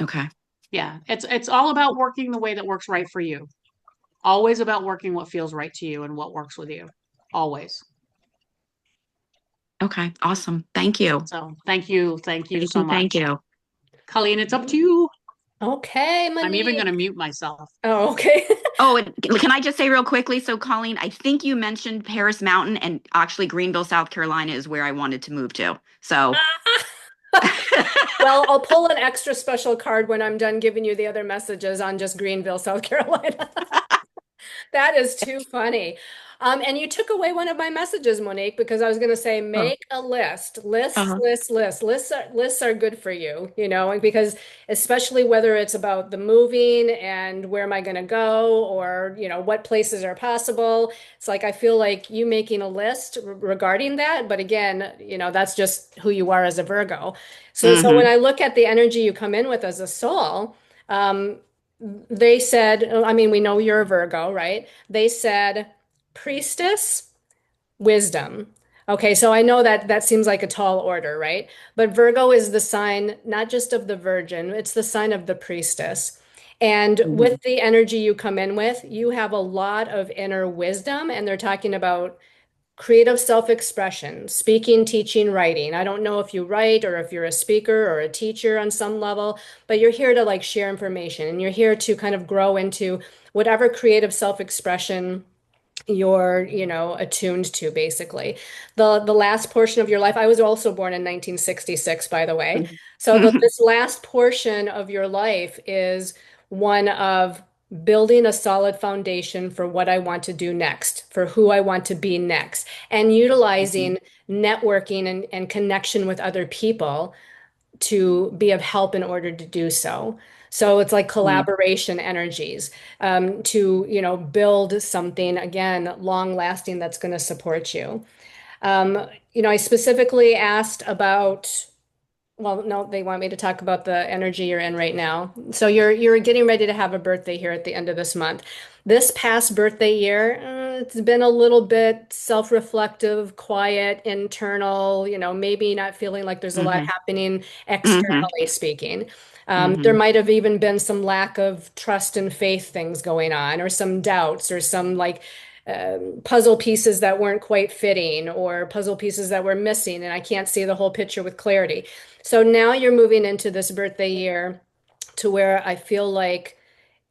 S3: Okay.
S2: Yeah. It's all about working the way that works right for you. Always about working what feels right to you and what works with you. Always.
S3: Okay. Awesome. Thank you.
S2: So thank you. Thank you
S3: Thank
S2: so
S3: you. Thank
S2: much.
S3: you.
S2: Colleen, it's up to you.
S1: Okay,
S2: I'm even going to
S1: Monique.
S2: mute myself.
S1: Oh, okay.
S3: Oh, and can I just say real quickly? So, Colleen, I think you mentioned Paris Mountain, and actually, Greenville, South Carolina is where I wanted to move to. So,
S1: Well, I'll pull an extra special card when I'm done giving you the other messages on just Greenville, South Carolina. That is too funny. And you took away one of my messages, Monique, because I was going to say
S3: oh,
S1: make a list. Lists,
S3: uh-huh.
S1: lists, lists. Lists are good for you, because especially whether it's about the moving and where am I going to go, or, what places are possible. It's like I feel like you making a list regarding that, but again, that's just who you are as a Virgo. So when
S3: Hmm.
S1: I look at the energy you come in with as a soul, um, they said, I mean, we know you're a Virgo, right? They said priestess, wisdom. Okay, so I know that that seems like a tall order, right? But Virgo is the sign not just of the Virgin, it's the sign of the priestess. And
S3: Hmm.
S1: with the energy you come in with, you have a lot of inner wisdom, and they're talking about creative self-expression, speaking, teaching, writing. I don't know if you write or if you're a speaker or a teacher on some level, but you're here to like share information and you're here to kind of grow into whatever creative self-expression you're, attuned to basically. The last portion of your life, I was also born in 1966, by the way. So this last portion of your life is one of building a solid foundation for what I want to do next, for who I want to be next, and utilizing networking and connection with other people to be of help in order to do so. So it's like collaboration energies to, build something again, long lasting that's going to support you. I specifically asked about, well, no, they want me to talk about the energy you're in right now. So you're getting ready to have a birthday here at the end of this month. This past birthday year, it's been a little bit self-reflective, quiet, internal, maybe not feeling like there's a lot
S3: Hmm.
S1: happening
S3: Hmm.
S1: externally speaking. There
S3: Hmm.
S1: might have even been some lack of trust and faith things going on, or some doubts, or some like puzzle pieces that weren't quite fitting, or puzzle pieces that were missing, and I can't see the whole picture with clarity. So now you're moving into this birthday year to where I feel like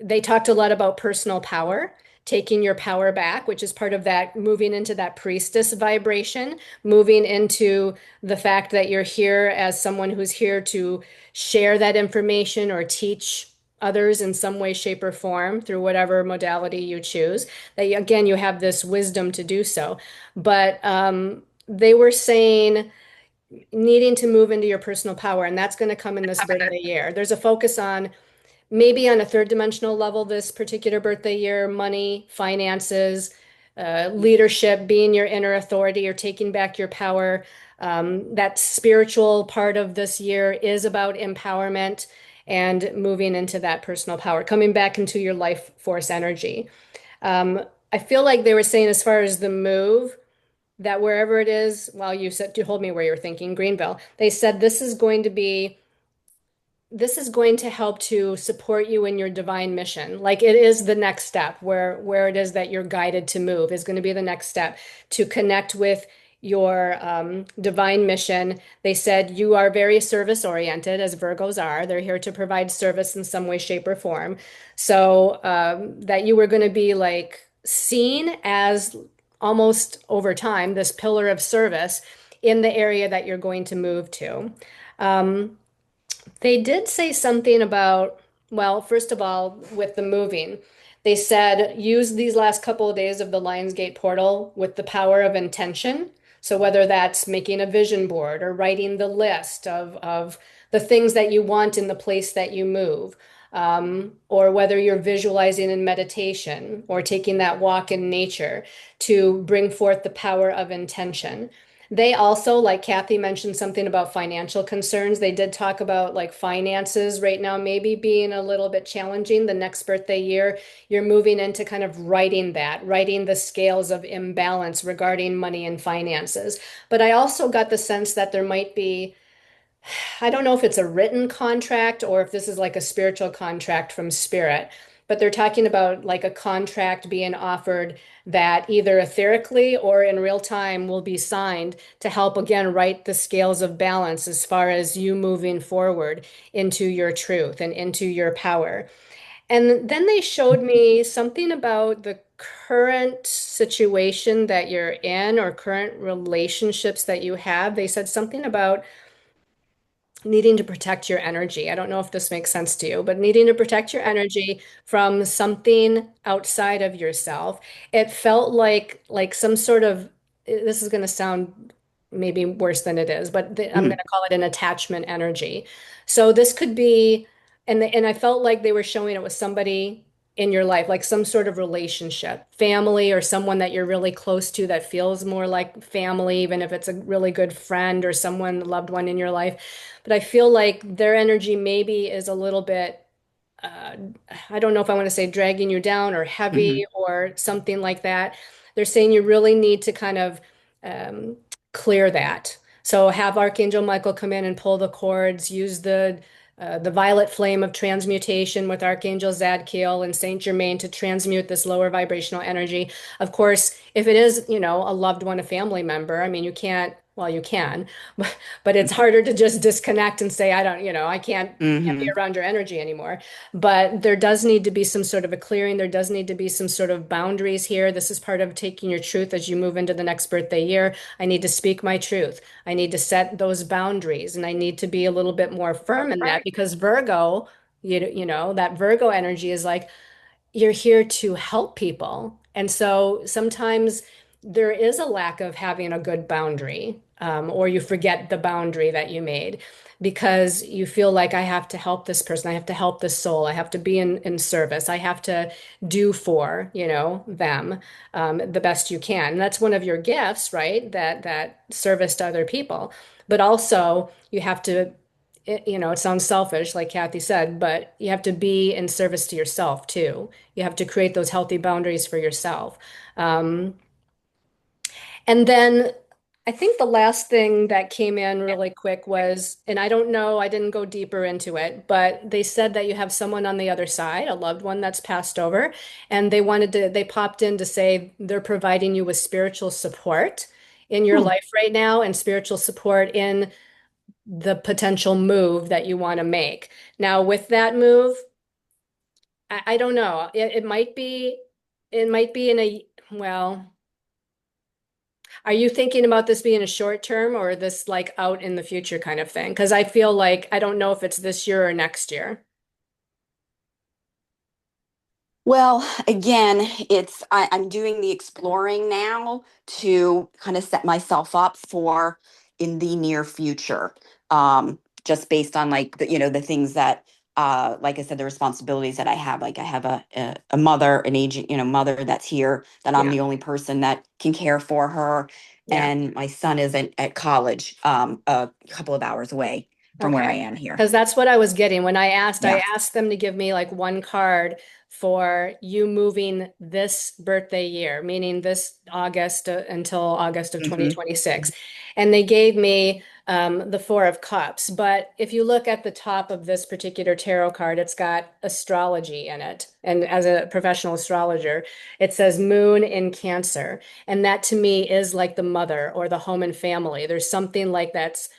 S1: they talked a lot about personal power, taking your power back, which is part of that moving into that priestess vibration, moving into the fact that you're here as someone who's here to share that information or teach others in some way, shape, or form through whatever modality you choose. That again, you have this wisdom to do so. But they were saying needing to move into your personal power, and that's going to come in this birthday year. There's a focus on maybe on a third dimensional level this particular birthday year, money, finances, leadership, being your inner authority or taking back your power. That spiritual part of this year is about empowerment and moving into that personal power, coming back into your life force energy. I feel like they were saying, as far as the move, that wherever it is, well, you said, you told me where you're thinking, Greenville. They said this is going to help to support you in your divine mission. Like it is the next step where it is that you're guided to move is going to be the next step to connect with your divine mission. They said you are very service oriented, as Virgos are. They're here to provide service in some way, shape, or form. So that you were going to be like seen as almost over time this pillar of service in the area that you're going to move to. Um, they did say something about, well, first of all, with the moving, they said use these last couple of days of the Lionsgate portal with the power of intention. So whether that's making a vision board or writing the list of the things that you want in the place that you move, or whether you're visualizing in meditation or taking that walk in nature to bring forth the power of intention. They also, like Kathi mentioned something about financial concerns. They did talk about like finances right now, maybe being a little bit challenging. The next birthday year, you're moving into kind of writing the scales of imbalance regarding money and finances. But I also got the sense that there might be, I don't know if it's a written contract or if this is like a spiritual contract from spirit, but they're talking about like a contract being offered that either etherically or in real time will be signed to help again right the scales of balance as far as you moving forward into your truth and into your power. And then they showed me something about the current situation that you're in or current relationships that you have. They said something about needing to protect your energy. I don't know if this makes sense to you, but needing to protect your energy from something outside of yourself. It felt like some sort of, this is going to sound maybe worse than it is, but I'm going
S3: Mhm.
S1: to call it an attachment energy. So this could be, and I felt like they were showing it with somebody in your life, like some sort of relationship, family or someone that you're really close to that feels more like family, even if it's a really good friend or someone, loved one in your life. But I feel like their energy maybe is a little bit, uh, I don't know if I want to say dragging you down or heavy
S3: Mhm.
S1: or something like that. They're saying you really need to kind of um, clear that. So have Archangel Michael come in and pull the cords, use the violet flame of transmutation with Archangel Zadkiel and Saint Germain to transmute this lower vibrational energy. Of course, if it is, a loved one, a family member, I mean, you can't, well, you can, but it's harder to just disconnect and say, I don't, I can't be
S3: Mhm.
S1: around your energy anymore. But there does need to be some sort of a clearing. There does need to be some sort of boundaries here. This is part of taking your truth as you move into the next birthday year. I need to speak my truth. I need to set those boundaries and I need to be a little bit more firm in that because Virgo, that Virgo energy is like, you're here to help people. And so sometimes there is a lack of having a good boundary, or you forget the boundary that you made because you feel like I have to help this person, I have to help this soul, I have to be in service, I have to do for, them the best you can. And that's one of your gifts, right? That service to other people. But also you have to it sounds selfish, like Kathi said, but you have to be in service to yourself too. You have to create those healthy boundaries for yourself. Um, and then I think the last thing that came in really quick was, and I don't know, I didn't go deeper into it, but they said that you have someone on the other side, a loved one that's passed over, and they popped in to say they're providing you with spiritual support in your
S3: Hmm.
S1: life right now and spiritual support in the potential move that you want to make. Now, with that move, I don't know. It might be in a, well, are you thinking about this being a short term or this like out in the future kind of thing? Because I feel like I don't know if it's this year or next year.
S3: Well, again, I'm doing the exploring now to kind of set myself up for in the near future. Just based on like the things that like I said, the responsibilities that I have. Like I have a mother, an aging, mother that's here, that I'm
S1: Yeah,
S3: the only person that can care for her.
S1: yeah,
S3: And my son is at college, a couple of hours away. from where I
S1: Okay.
S3: am here.
S1: Because that's what I was getting when I
S3: Yeah.
S1: asked them to give me like one card for you moving this birthday year, meaning this August until August of
S3: Hmm.
S1: 2026. And they gave me the Four of Cups. But if you look at the top of this particular tarot card, it's got astrology in it. And as a professional astrologer, it says Moon in Cancer. And that to me is like the mother or the home and family. There's something like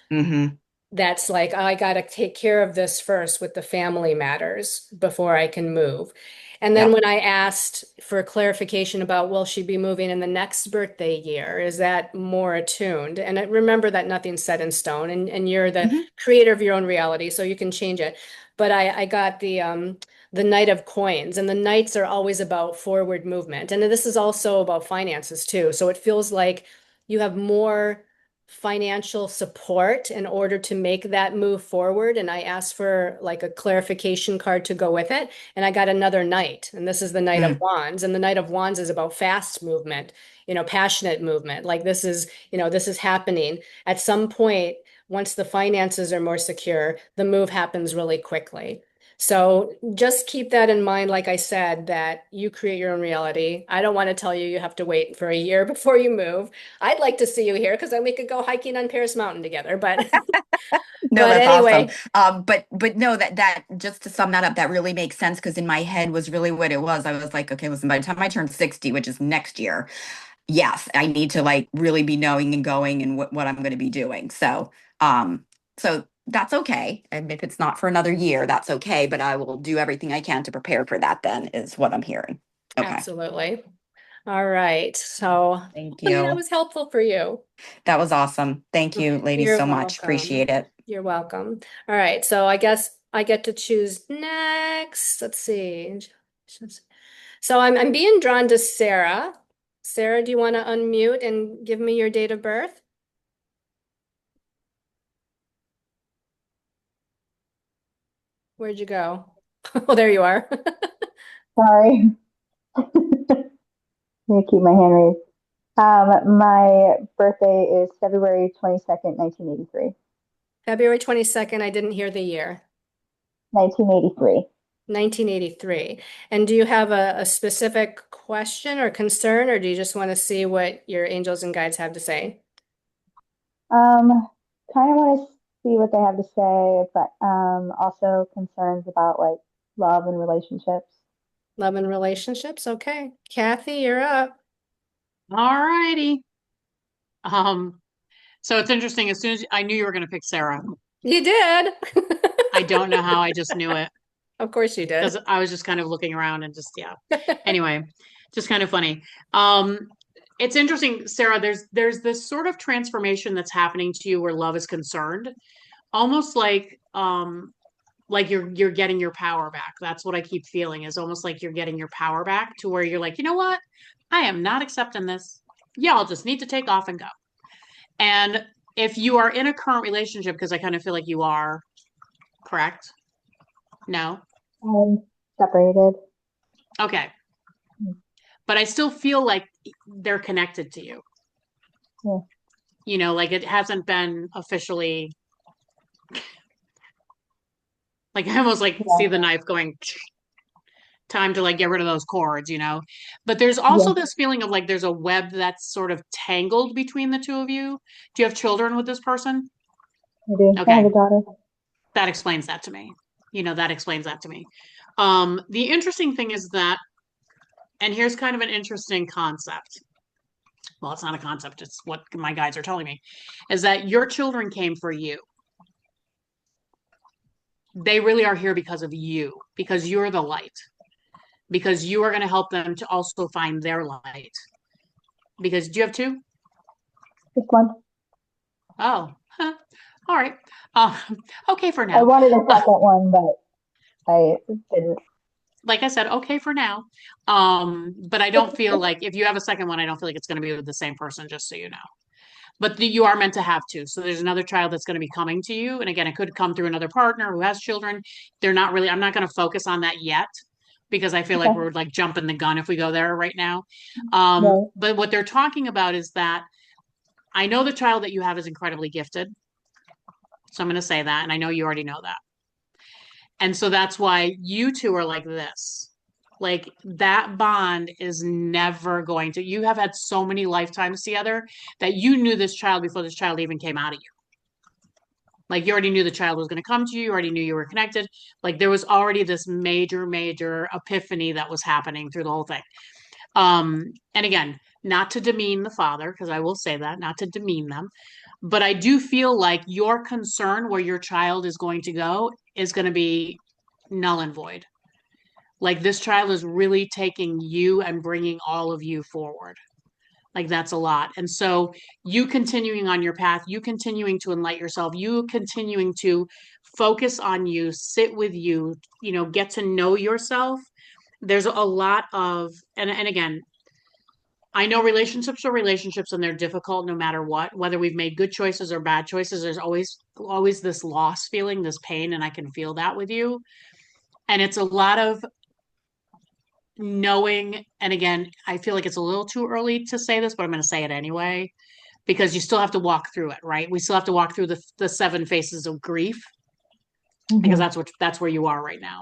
S3: Hmm.
S1: that's like, I got to take care of this first with the family matters before I can move. And then
S3: Yep.
S1: when I asked for clarification about will she be moving in the next birthday year, is that more attuned? And remember that nothing's set in stone, and you're the
S3: Hmm.
S1: creator of your own reality, so you can change it. But I got the Knight of Coins, and the Knights are always about forward movement. And this is also about finances too. So it feels like you have more financial support in order to make that move forward. And I asked for like a clarification card to go with it. And I got another knight. And this is the Knight of
S3: Mm.
S1: Wands. And the Knight of Wands is about fast movement, passionate movement. Like this is happening. At some point, once the finances are more secure, the move happens really quickly. So just keep that in mind, like I said, that you create your own reality. I don't want to tell you you have to wait for a year before you move. I'd like to see you here because then we could go hiking on Paris Mountain together. But
S3: No,
S1: but
S3: that's awesome.
S1: anyway,
S3: But no, that just to sum that up, that really makes sense because in my head was really what it was. I was like, okay, listen, by the time I turn 60, which is next year, yes, I need to like really be knowing and going and what I'm going to be doing. So that's okay. And if it's not for another year, that's okay. But I will do everything I can to prepare for that then, is what I'm hearing. Okay.
S1: absolutely. All right. So
S3: Thank
S1: hopefully that
S3: you.
S1: was helpful for you.
S3: That was awesome. Thank you, ladies,
S1: You're
S3: so much.
S1: welcome.
S3: Appreciate it.
S1: You're welcome. All right. So I guess I get to choose next. Let's see. So I'm being drawn to Sarah. Sarah, do you want to unmute and give me your date of birth? Where'd you go? Oh, there you are.
S4: Sorry, I'm gonna keep my hand raised. My birthday is February 22nd, 1983.
S1: February 22nd. I didn't hear the year.
S4: 1983.
S1: 1983. And do you have a specific question or concern, or do you just want to see what your angels and guides have to say?
S4: Kind of want to see what they have to say, but also concerns about like love and relationships.
S1: Love and relationships. Okay. Kathy, you're up.
S2: All righty. So it's interesting. As soon as I knew you were going to pick Sarah,
S1: You did.
S2: I don't know how I just knew it
S1: Of course you did.
S2: because I was just kind of looking around and just, yeah. Anyway, just kind of funny. Um, it's interesting, Sarah, there's this sort of transformation that's happening to you where love is concerned, almost like you're getting your power back. That's what I keep feeling is almost like you're getting your power back to where you're like, you know what? I am not accepting this. Y'all just need to take off and go. And if you are in a current relationship, because I kind of feel like you are, correct? No?
S4: Separated.
S2: Okay.
S4: Mm.
S2: But I still feel like they're connected to you.
S4: Yeah.
S2: You know, like it hasn't been officially like I almost like see the
S4: Yeah.
S2: knife going time to like get rid of those cords, you know. But there's also
S4: Yeah.
S2: this feeling of like there's a web that's sort of tangled between the two of you. Do you have children with this person?
S4: I do. I have
S2: Okay.
S4: a daughter.
S2: That explains that to me. You know, that explains that to me. The interesting thing is that, and here's kind of an interesting concept. Well, it's not a concept, it's what my guides are telling me, is that your children came for you. They really are here because of you, because you're the light, because you are going to help them to also find their light. Because do you have two?
S4: Just one.
S2: Oh, huh. All right. Uh, okay for
S4: I
S2: now.
S4: wanted a second one, but I didn't.
S2: Like I said, okay for now. But I don't feel like if you have a second one, I don't feel like it's going to be with the same person, just so you know. But you are meant to have two. So there's another child that's going to be coming to you. And again, it could come through another partner who has children. They're not really, I'm not going to focus on that yet because I feel like
S4: Okay.
S2: we're like jumping the gun if we go there right now.
S4: Right.
S2: But what they're talking about is that I know the child that you have is incredibly gifted. So I'm going to say that. And I know you already know that. And so that's why you two are like this. Like that bond is never going to, you have had so many lifetimes together that you knew this child before this child even came out of you. Like you already knew the child was going to come to you. You already knew you were connected. Like there was already this major, major epiphany that was happening through the whole thing. And again, not to demean the father, because I will say that, not to demean them, but I do feel like your concern where your child is going to go is going to be null and void. Like this child is really taking you and bringing all of you forward. Like that's a lot. And so you continuing on your path, you continuing to enlighten yourself, you continuing to focus on you, sit with you, get to know yourself. There's a lot of, and again, I know relationships are relationships and they're difficult no matter what, whether we've made good choices or bad choices, there's always this loss feeling, this pain, and I can feel that with you. And it's a lot of knowing, and again, I feel like it's a little too early to say this, but I'm going to say it anyway, because you still have to walk through it, right? We still have to walk through the 7 phases of grief, because that's where you are right now.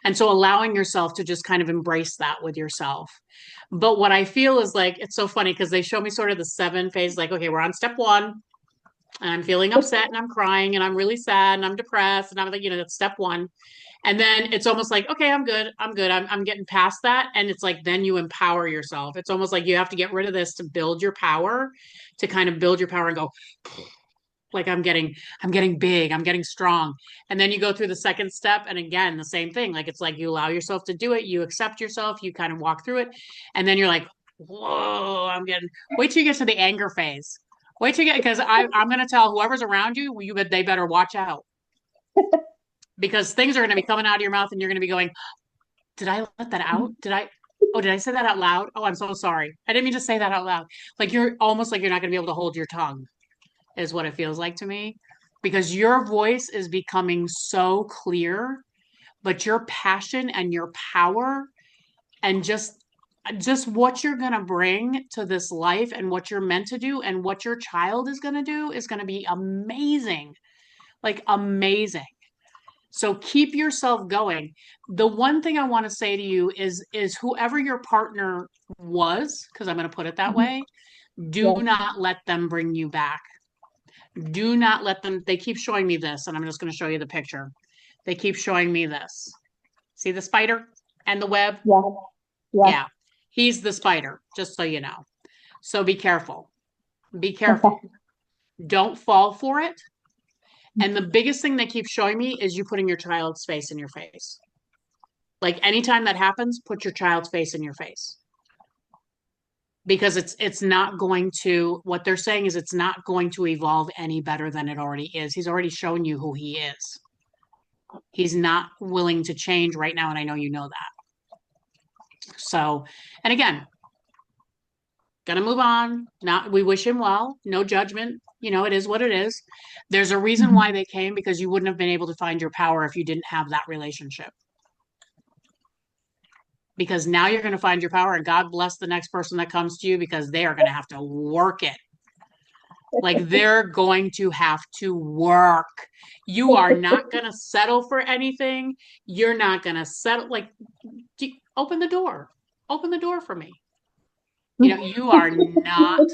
S2: And so allowing yourself to just kind of embrace that with yourself. But what I feel is like, it's so funny because they show me sort of the 7 phases, like, okay, we're on step 1 and I'm feeling upset and I'm crying and I'm really sad and I'm depressed. And I'm like, that's step 1. And then it's almost like, okay, I'm good. I'm getting past that. And it's like, then you empower yourself. It's almost like you have to get rid of this to build your power, to kind of build your power and go, like I'm getting big, I'm getting strong. And then you go through the second step. And again, the same thing. Like, it's like you allow yourself to do it. You accept yourself, you kind of walk through it. And then you're like, whoa, wait till you get to the anger phase. Wait till you get, because I'm going to tell whoever's around you, they better watch out, because things are going to be coming out of your mouth and you're going to be going, did I let that out? Did I say that out loud? Oh, I'm so sorry. I didn't mean to say that out loud. Like you're almost like you're not going to be able to hold your tongue, is what it feels like to me, because your voice is becoming so clear, but your passion and your power and just what you're going to bring to this life and what you're meant to do and what your child is going to do is going to be amazing. Like amazing. So keep yourself going. The one thing I want to say to you is whoever your partner was, because I'm going to put it that way, do not let them bring you back. Do not let them, they keep showing me this, and I'm just going to show you the picture. They keep showing me this. See the spider and the web? Yeah. He's the spider, just so you know. So be careful. Be careful. Don't fall for it. And the biggest thing they keep showing me is you putting your child's face in your face. Like anytime that happens, put your child's face in your face. Because it's not going to, what they're saying is it's not going to evolve any better than it already is. He's already shown you who he is. He's not willing to change right now, and I know you know that. So, and again, gonna move on. We wish him well. No judgment. It is what it is. There's a reason why they came, because you wouldn't have been able to find your power if you didn't have that relationship. Because now you're going to find your power, and God bless the next person that comes to you, because they are going to have to work it. Like they're going to have to work. You are not going to settle for anything. You're not going to settle. Like, open the door. Open the door for me. You are not,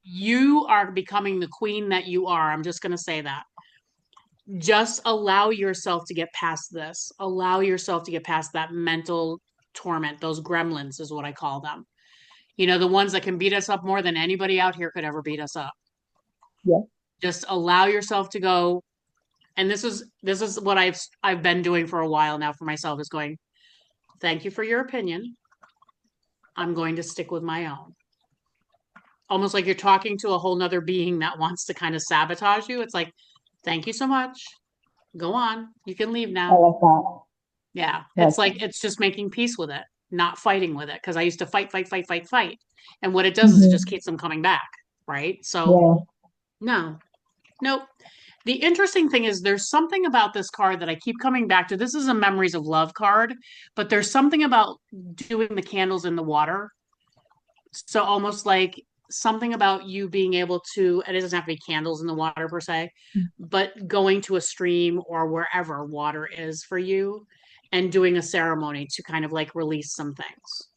S2: you are becoming the queen that you are. I'm just going to say that. Just allow yourself to get past this. Allow yourself to get past that mental torment. Those gremlins is what I call them. The ones that can beat us up more than anybody out here could ever beat us up.
S4: Yeah.
S2: Just allow yourself to go. And this is what I've been doing for a while now for myself, is going, thank you for your opinion. I'm going to stick with my own. Almost like you're talking to a whole nother being that wants to kind of sabotage you. It's like, thank you so much. Go on. You can leave now.
S4: I like that.
S2: Yeah. It's like, it's just making peace with it, not fighting with it. Because I used to fight. And what it does is it just keeps them coming back. Right. So no. Nope. The interesting thing is there's something about this card that I keep coming back to. This is a Memories of Love card, but there's something about doing the candles in the water. So almost like something about you being able to, and it doesn't have to be candles in the water per se, but going to a stream or wherever water is for you and doing a ceremony to kind of like release some things,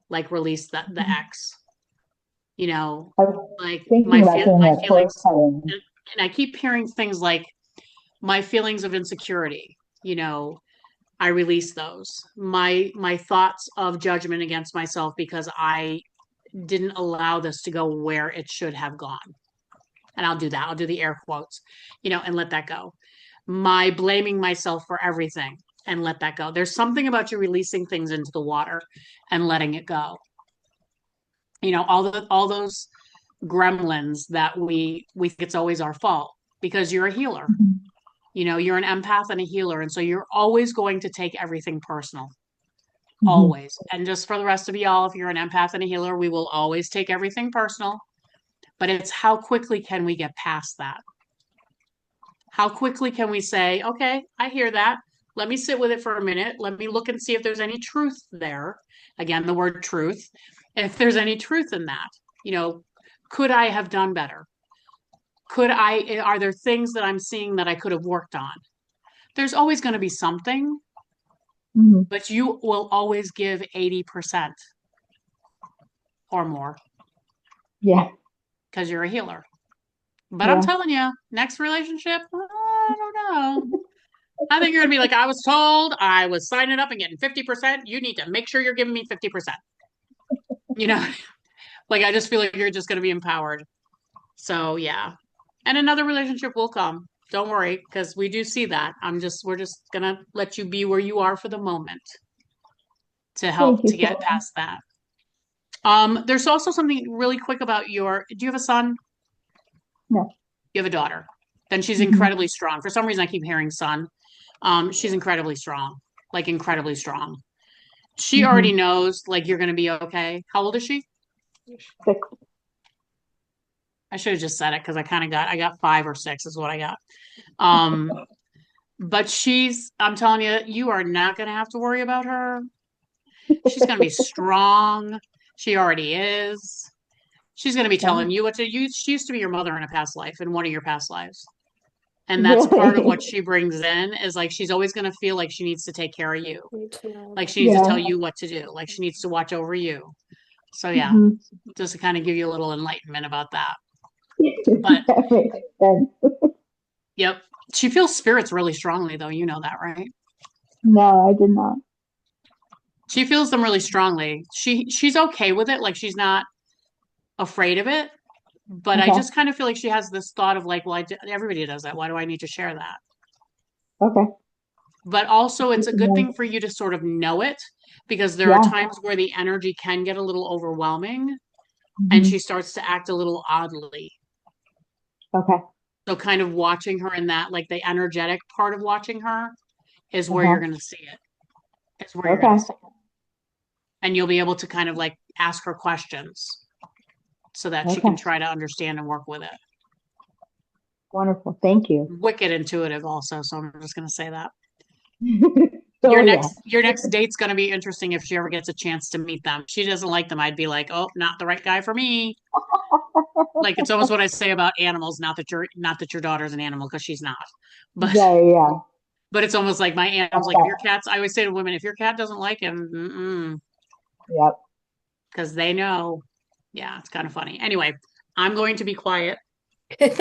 S2: like release the X, you know,
S4: I was
S2: like
S4: thinking about doing
S2: my
S4: like cord
S2: feelings,
S4: cutting.
S2: and I keep hearing things like my feelings of insecurity, you know, I release those. My thoughts of judgment against myself because I didn't allow this to go where it should have gone. And I'll do that. I'll do the air quotes, you know, and let that go. My blaming myself for everything and let that go. There's something about you releasing things into the water and letting it go. You know, all those gremlins that we think it's always our fault because you're a healer.
S4: Mhm.
S2: You know, you're an empath and a healer, and so you're always going to take everything personal.
S4: Mhm.
S2: Always. And just for the rest of y'all, if you're an empath and a healer, we will always take everything personal. But it's how quickly can we get past that? How quickly can we say, okay, I hear that. Let me sit with it for a minute. Let me look and see if there's any truth there. Again, the word truth. If there's any truth in that, you know, could I have done better? Are there things that I'm seeing that I could have worked on? There's always going to be something,
S4: Mhm.
S2: but you will always give 80% or more
S4: Yeah.
S2: because you're a healer. But I'm
S4: Yeah.
S2: telling you, next relationship, I don't know. I think you're gonna be like, I was told I was signing up and getting 50%. You need to make sure you're giving me 50%. You know, like I just feel like you're just gonna be empowered. So yeah. And another relationship will come. Don't worry, because we do see that. We're just gonna let you be where you are for the moment to
S4: Thank
S2: help
S4: you
S2: to
S4: so
S2: get
S4: much.
S2: past that. There's also something really quick about do you have a son?
S4: No.
S2: You have a daughter. Then she's
S4: Mhm.
S2: incredibly strong. For some reason I keep hearing son. She's incredibly strong, like incredibly strong. She already
S4: Mhm.
S2: knows like you're going to be okay. How old is she?
S4: 6.
S2: I should have just said it because I got 5 or 6 is what I got. Um, but I'm telling you, you are not going to have to worry about her. She's going to be strong. She already is. She's going to be telling
S4: Wow.
S2: you what to use. She used to be your mother in a past life, in one of your past lives. And that's part of what
S4: Really?
S2: she brings in is like she's always going to feel like she needs to take care of you.
S1: Need to know
S2: Like
S1: about
S2: she needs to
S4: Yeah.
S2: tell you what to do. Like she needs to watch over you. So yeah,
S4: Mhm.
S2: just to kind of give you a little enlightenment about that. But
S4: That makes sense.
S2: yep, she feels spirits really strongly though. You know that, right?
S4: No, I did not.
S2: She feels them really strongly. She's okay with it. Like she's not afraid of it. But I
S4: Okay.
S2: just kind of feel like she has this thought of like, well, everybody does that. Why do I need to share that?
S4: Okay.
S2: But also, it's
S4: Good
S2: a
S4: to
S2: good
S4: know.
S2: thing for you to sort of know it because there are
S4: Yeah.
S2: times where the energy can get a little overwhelming and
S4: Mhm.
S2: she starts to act a little oddly.
S4: Okay.
S2: So, kind of watching her in that, like the energetic part of watching her is where you're
S4: Uh-huh.
S2: going to see it. It's where you're going to
S4: Okay.
S2: see it. And you'll be able to kind of like ask her questions so that she can
S4: Okay.
S2: try to understand and work with it.
S4: Wonderful. Thank you.
S2: Wicked intuitive also, so I'm just going to say that.
S4: Oh yeah.
S2: Your next date's going to be interesting if she ever gets a chance to meet them. If she doesn't like them, I'd be like, "Oh, not the right guy for me." Like it's almost what I say about animals, not that your daughter's an animal because she's not. But
S4: Yeah, yeah.
S2: but it's almost like my animals like if
S4: Okay.
S2: your cat's I always say to women, if your cat doesn't like him,
S4: Yep.
S2: because they know. Yeah, it's kind of funny. Anyway, I'm going to be quiet,
S1: it.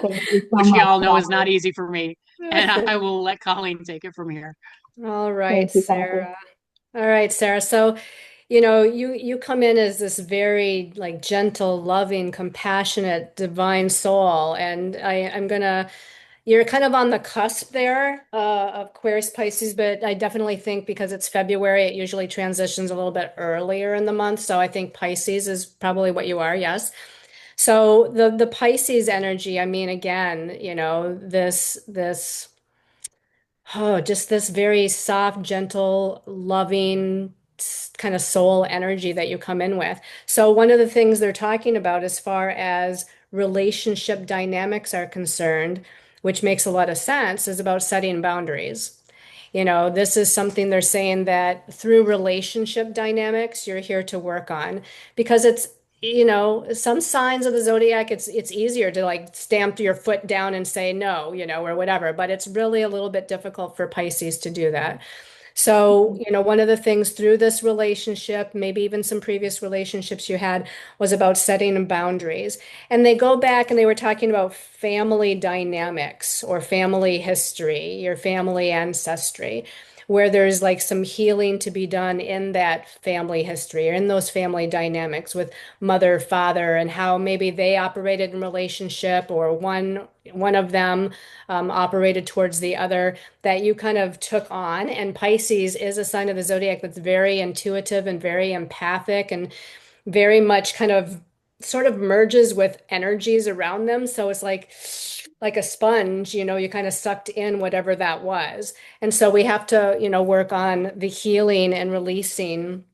S4: Thank you so
S2: which
S4: much,
S2: y'all know is not
S4: Kathi.
S2: easy for me. And I will let Colleen take it from here.
S1: All right,
S4: Thank you, Kathi.
S1: Sarah. All right, Sarah. So, you know, you come in as this very like gentle, loving, compassionate, divine soul, and I'm gonna you're kind of on the cusp there of Aquarius Pisces, but I definitely think because it's February, it usually transitions a little bit earlier in the month. So I think Pisces is probably what you are, yes. So the Pisces energy, I mean, again, you know, this oh, just this very soft, gentle, loving kind of soul energy that you come in with. So one of the things they're talking about as far as relationship dynamics are concerned, which makes a lot of sense, is about setting boundaries. You know, this is something they're saying that through relationship dynamics, you're here to work on because some signs of the zodiac, it's easier to like stamp your foot down and say no, or whatever, but it's really a little bit difficult for Pisces to do that. So, one of the things through this relationship, maybe even some previous relationships you had, was about setting boundaries. And they go back and they were talking about family dynamics or family history, your family ancestry, where there's like some healing to be done in that family history or in those family dynamics with mother, father, and how maybe they operated in relationship or one of them operated towards the other that you kind of took on. And Pisces is a sign of the zodiac that's very intuitive and very empathic and very much kind of sort of merges with energies around them. So it's like a sponge, you kind of sucked in whatever that was. And so we have to, work on the healing and releasing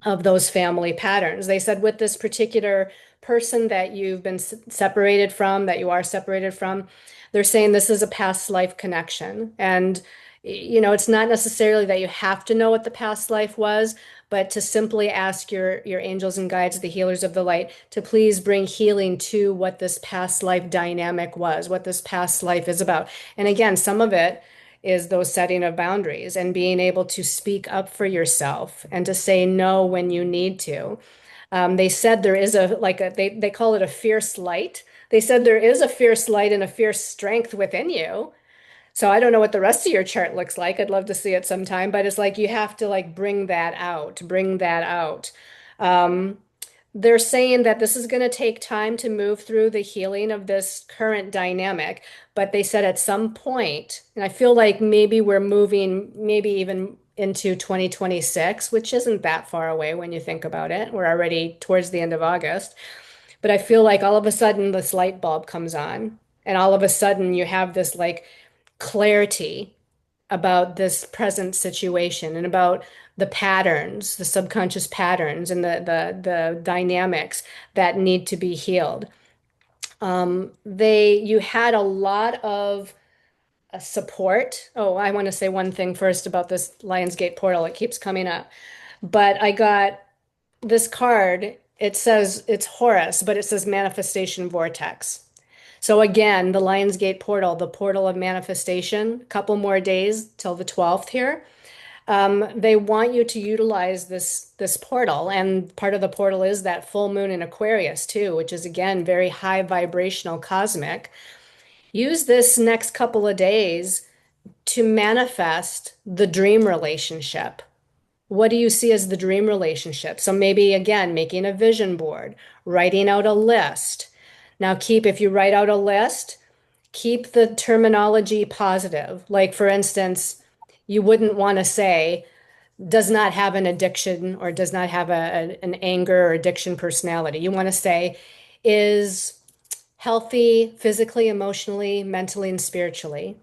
S1: of those family patterns. They said with this particular person that you've been separated from, that you are separated from, they're saying this is a past life connection. And, it's not necessarily that you have to know what the past life was, but to simply ask your angels and guides, the healers of the light, to please bring healing to what this past life dynamic was, what this past life is about. And again, some of it is those setting of boundaries and being able to speak up for yourself and to say no when you need to. They said there is they call it a fierce light. They said there is a fierce light and a fierce strength within you. So I don't know what the rest of your chart looks like. I'd love to see it sometime, but it's like you have to like bring that out, bring that out. Um, they're saying that this is going to take time to move through the healing of this current dynamic, but they said at some point, and I feel like maybe we're moving, maybe even into 2026, which isn't that far away when you think about it. We're already towards the end of August, but I feel like all of a sudden this light bulb comes on, and all of a sudden you have this like clarity about this present situation and about the patterns, the subconscious patterns and the dynamics that need to be healed. You had a lot of support. Oh, I want to say one thing first about this Lionsgate portal. It keeps coming up. But I got this card. It says it's Horus, but it says manifestation vortex. So again, the Lionsgate portal, the portal of manifestation, a couple more days till the 12th here. They want you to utilize this portal, and part of the portal is that full moon in Aquarius too, which is again very high vibrational cosmic. Use this next couple of days to manifest the dream relationship. What do you see as the dream relationship? So maybe again, making a vision board, writing out a list. Now if you write out a list, keep the terminology positive. Like for instance, you wouldn't want to say does not have an addiction or does not have an anger or addiction personality. You want to say is healthy physically, emotionally, mentally, and spiritually,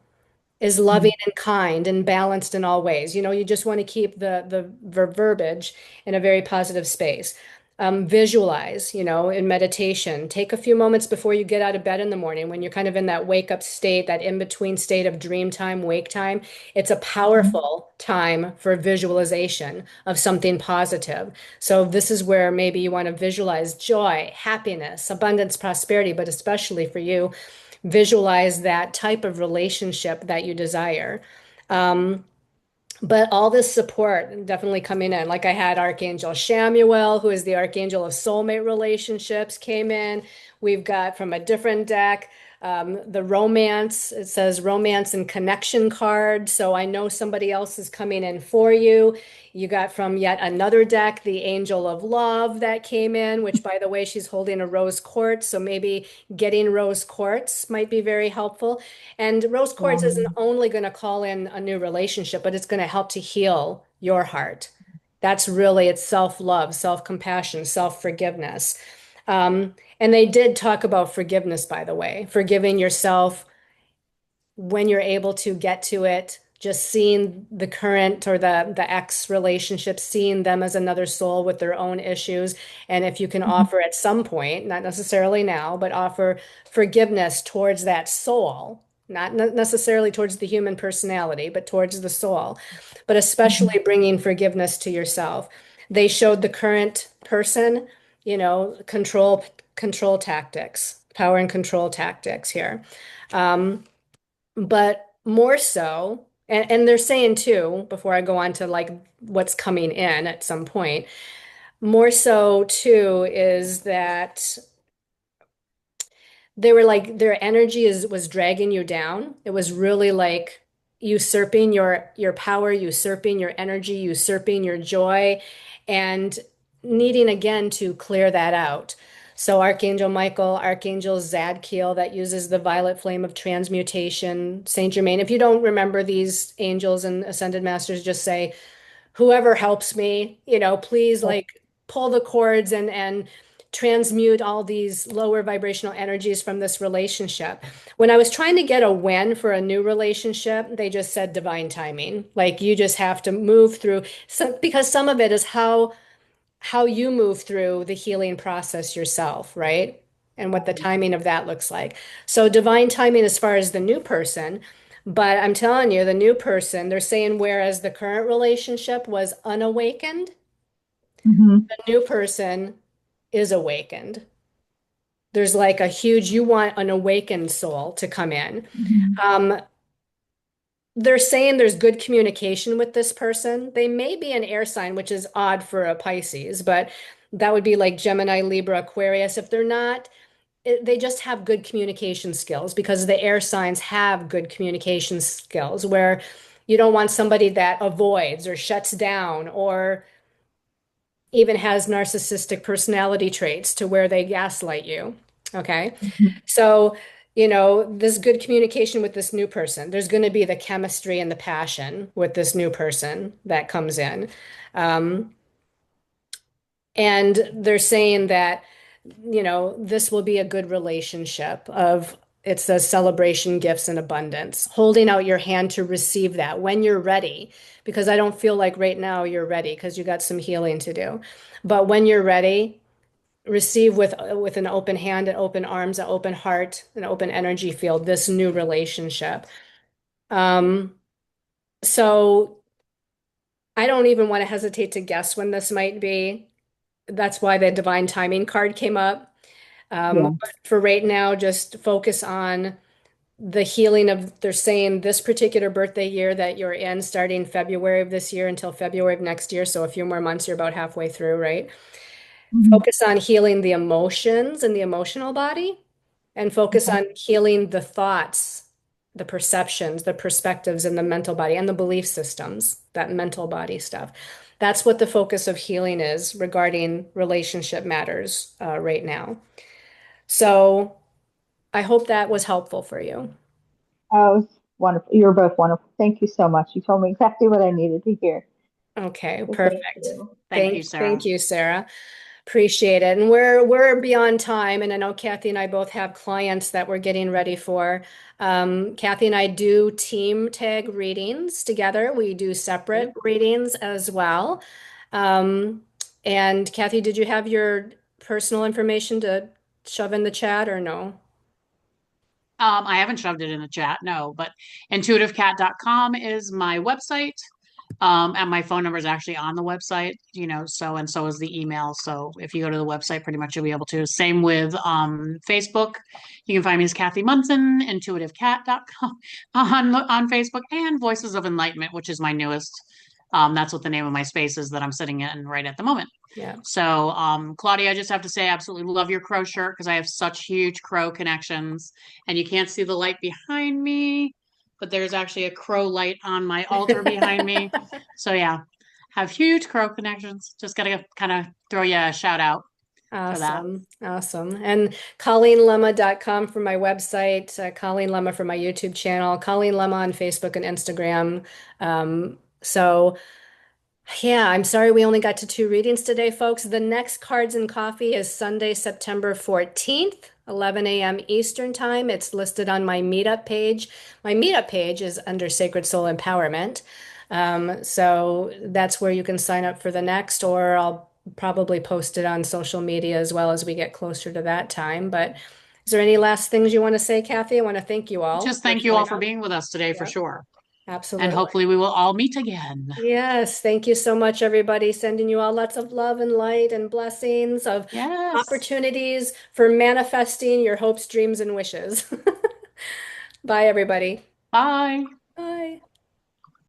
S1: is loving and kind and balanced in all ways. You just want to keep the verbiage in a very positive space. Visualize, in meditation. Take a few moments before you get out of bed in the morning when you're kind of in that wake up state, that in between state of dream time, wake time. It's a powerful time for visualization of something positive. So this is where maybe you want to visualize joy, happiness, abundance, prosperity, but especially for you, visualize that type of relationship that you desire. But all this support definitely coming in. Like I had Archangel Shamuel, who is the Archangel of soulmate relationships, came in. We've got from a different deck, the romance. It says romance and connection card. So I know somebody else is coming in for you. You got from yet another deck, the Angel of Love that came in, which by the way, she's holding a rose quartz. So maybe getting rose quartz might be very helpful. And rose quartz isn't only going to call in a new relationship, but it's going to help to heal your heart. That's really, it's self-love, self-compassion, self-forgiveness. And they did talk about forgiveness, by the way, forgiving yourself when you're able to get to it, just seeing the current or the ex relationship, seeing them as another soul with their own issues. And if you can offer at some point, not necessarily now, but offer forgiveness towards that soul, not necessarily towards the human personality, but towards the soul, but especially bringing forgiveness to yourself. They showed the current person control tactics, power and control tactics here. But more so, and they're saying too, before I go on to like what's coming in at some point, more so too is that they were like their energy was dragging you down. It was really like usurping your power, usurping your energy, usurping your joy, and needing again to clear that out. So Archangel Michael, Archangel Zadkiel, that uses the violet flame of transmutation, Saint Germain. If you don't remember these angels and ascended masters, just say, whoever helps me, please like pull the cords and transmute all these lower vibrational energies from this relationship. When I was trying to get a when for a new relationship, they just said divine timing. Like you just have to move through because some of it is how you move through the healing process yourself, right? And what the timing of that looks like. So divine timing as far as the new person, but I'm telling you, the new person, they're saying whereas the current relationship was unawakened,
S4: Mm-hmm.
S1: the new person is awakened. There's like a huge, you want an awakened soul to come in.
S4: Mm-hmm.
S1: Um, they're saying there's good communication with this person. They may be an air sign, which is odd for a Pisces, but that would be like Gemini, Libra, Aquarius. If they're not, they just have good communication skills because the air signs have good communication skills where you don't want somebody that avoids or shuts down or even has narcissistic personality traits to where they gaslight you. Okay. So, this good communication with this new person, there's going to be the chemistry and the passion with this new person that comes in. Um, and they're saying that, this will be a good relationship of it's a celebration, gifts, and abundance. Holding out your hand to receive that when you're ready, because I don't feel like right now you're ready because you got some healing to do. But when you're ready, receive with an open hand and open arms, an open heart, an open energy field, this new relationship. Um, so I don't even want to hesitate to guess when this might be. That's why the divine timing card came up.
S4: Yeah.
S1: But for right now, just focus on the healing of, they're saying this particular birthday year that you're in, starting February of this year until February of next year. So a few more months, you're about halfway through, right?
S4: Mm-hmm.
S1: Focus on healing the emotions and the emotional body, and focus
S4: Okay.
S1: on healing the thoughts, the perceptions, the perspectives in the mental body and the belief systems, that mental body stuff. That's what the focus of healing is regarding relationship matters right now. So I hope that was helpful for you.
S4: Oh, it was wonderful. You were both wonderful. Thank you so much. You told me exactly what I needed to hear.
S1: Okay,
S4: So thank
S1: perfect.
S4: you.
S2: Thank you, Sarah.
S1: Thank you, Sarah. Appreciate it. And we're beyond time, and I know Kathi and I both have clients that we're getting ready for. Kathi and I do team tag readings together. We do separate readings as well. Um, and Kathi, did you have your personal information to shove in the chat or no?
S2: I haven't shoved it in the chat, no, but intuitivecat.com is my website. And my phone number is actually on the website, and so is the email. So if you go to the website, pretty much you'll be able to. Same with Facebook. You can find me as Kathi Munson, intuitivecat.com on Facebook, and Voices of Enlightenment, which is my newest. That's what the name of my space is that I'm sitting in right at the moment.
S1: Yeah.
S2: So, Claudia, I just have to say, I absolutely love your crow shirt because I have such huge crow connections, and you can't see the light behind me, but there's actually a crow light on my altar behind me. So yeah, have huge crow connections. Just gotta kind of throw you a shout out for that.
S1: Awesome. Awesome. And ColleenLemma.com for my website, Colleen Lemma for my YouTube channel, Colleen Lemma on Facebook and Instagram. So yeah, I'm sorry we only got to two readings today, folks. The next Cards and Coffee is Sunday, September 14th, 11 a.m. Eastern Time. It's listed on my meetup page. My meetup page is under Sacred Soul Empowerment. So that's where you can sign up for the next, or I'll probably post it on social media as well as we get closer to that time. But is there any last things you want to say, Kathi? I want to thank you all
S2: Just
S1: for
S2: thank you all
S1: showing
S2: for
S1: up.
S2: being with us today for
S1: Yeah.
S2: sure. And
S1: Absolutely.
S2: hopefully we will all meet again.
S1: Yes, thank you so much, everybody. Sending you all lots of love and light and blessings of
S2: Yes.
S1: opportunities for manifesting your hopes, dreams, and wishes. Bye, everybody.
S2: Bye.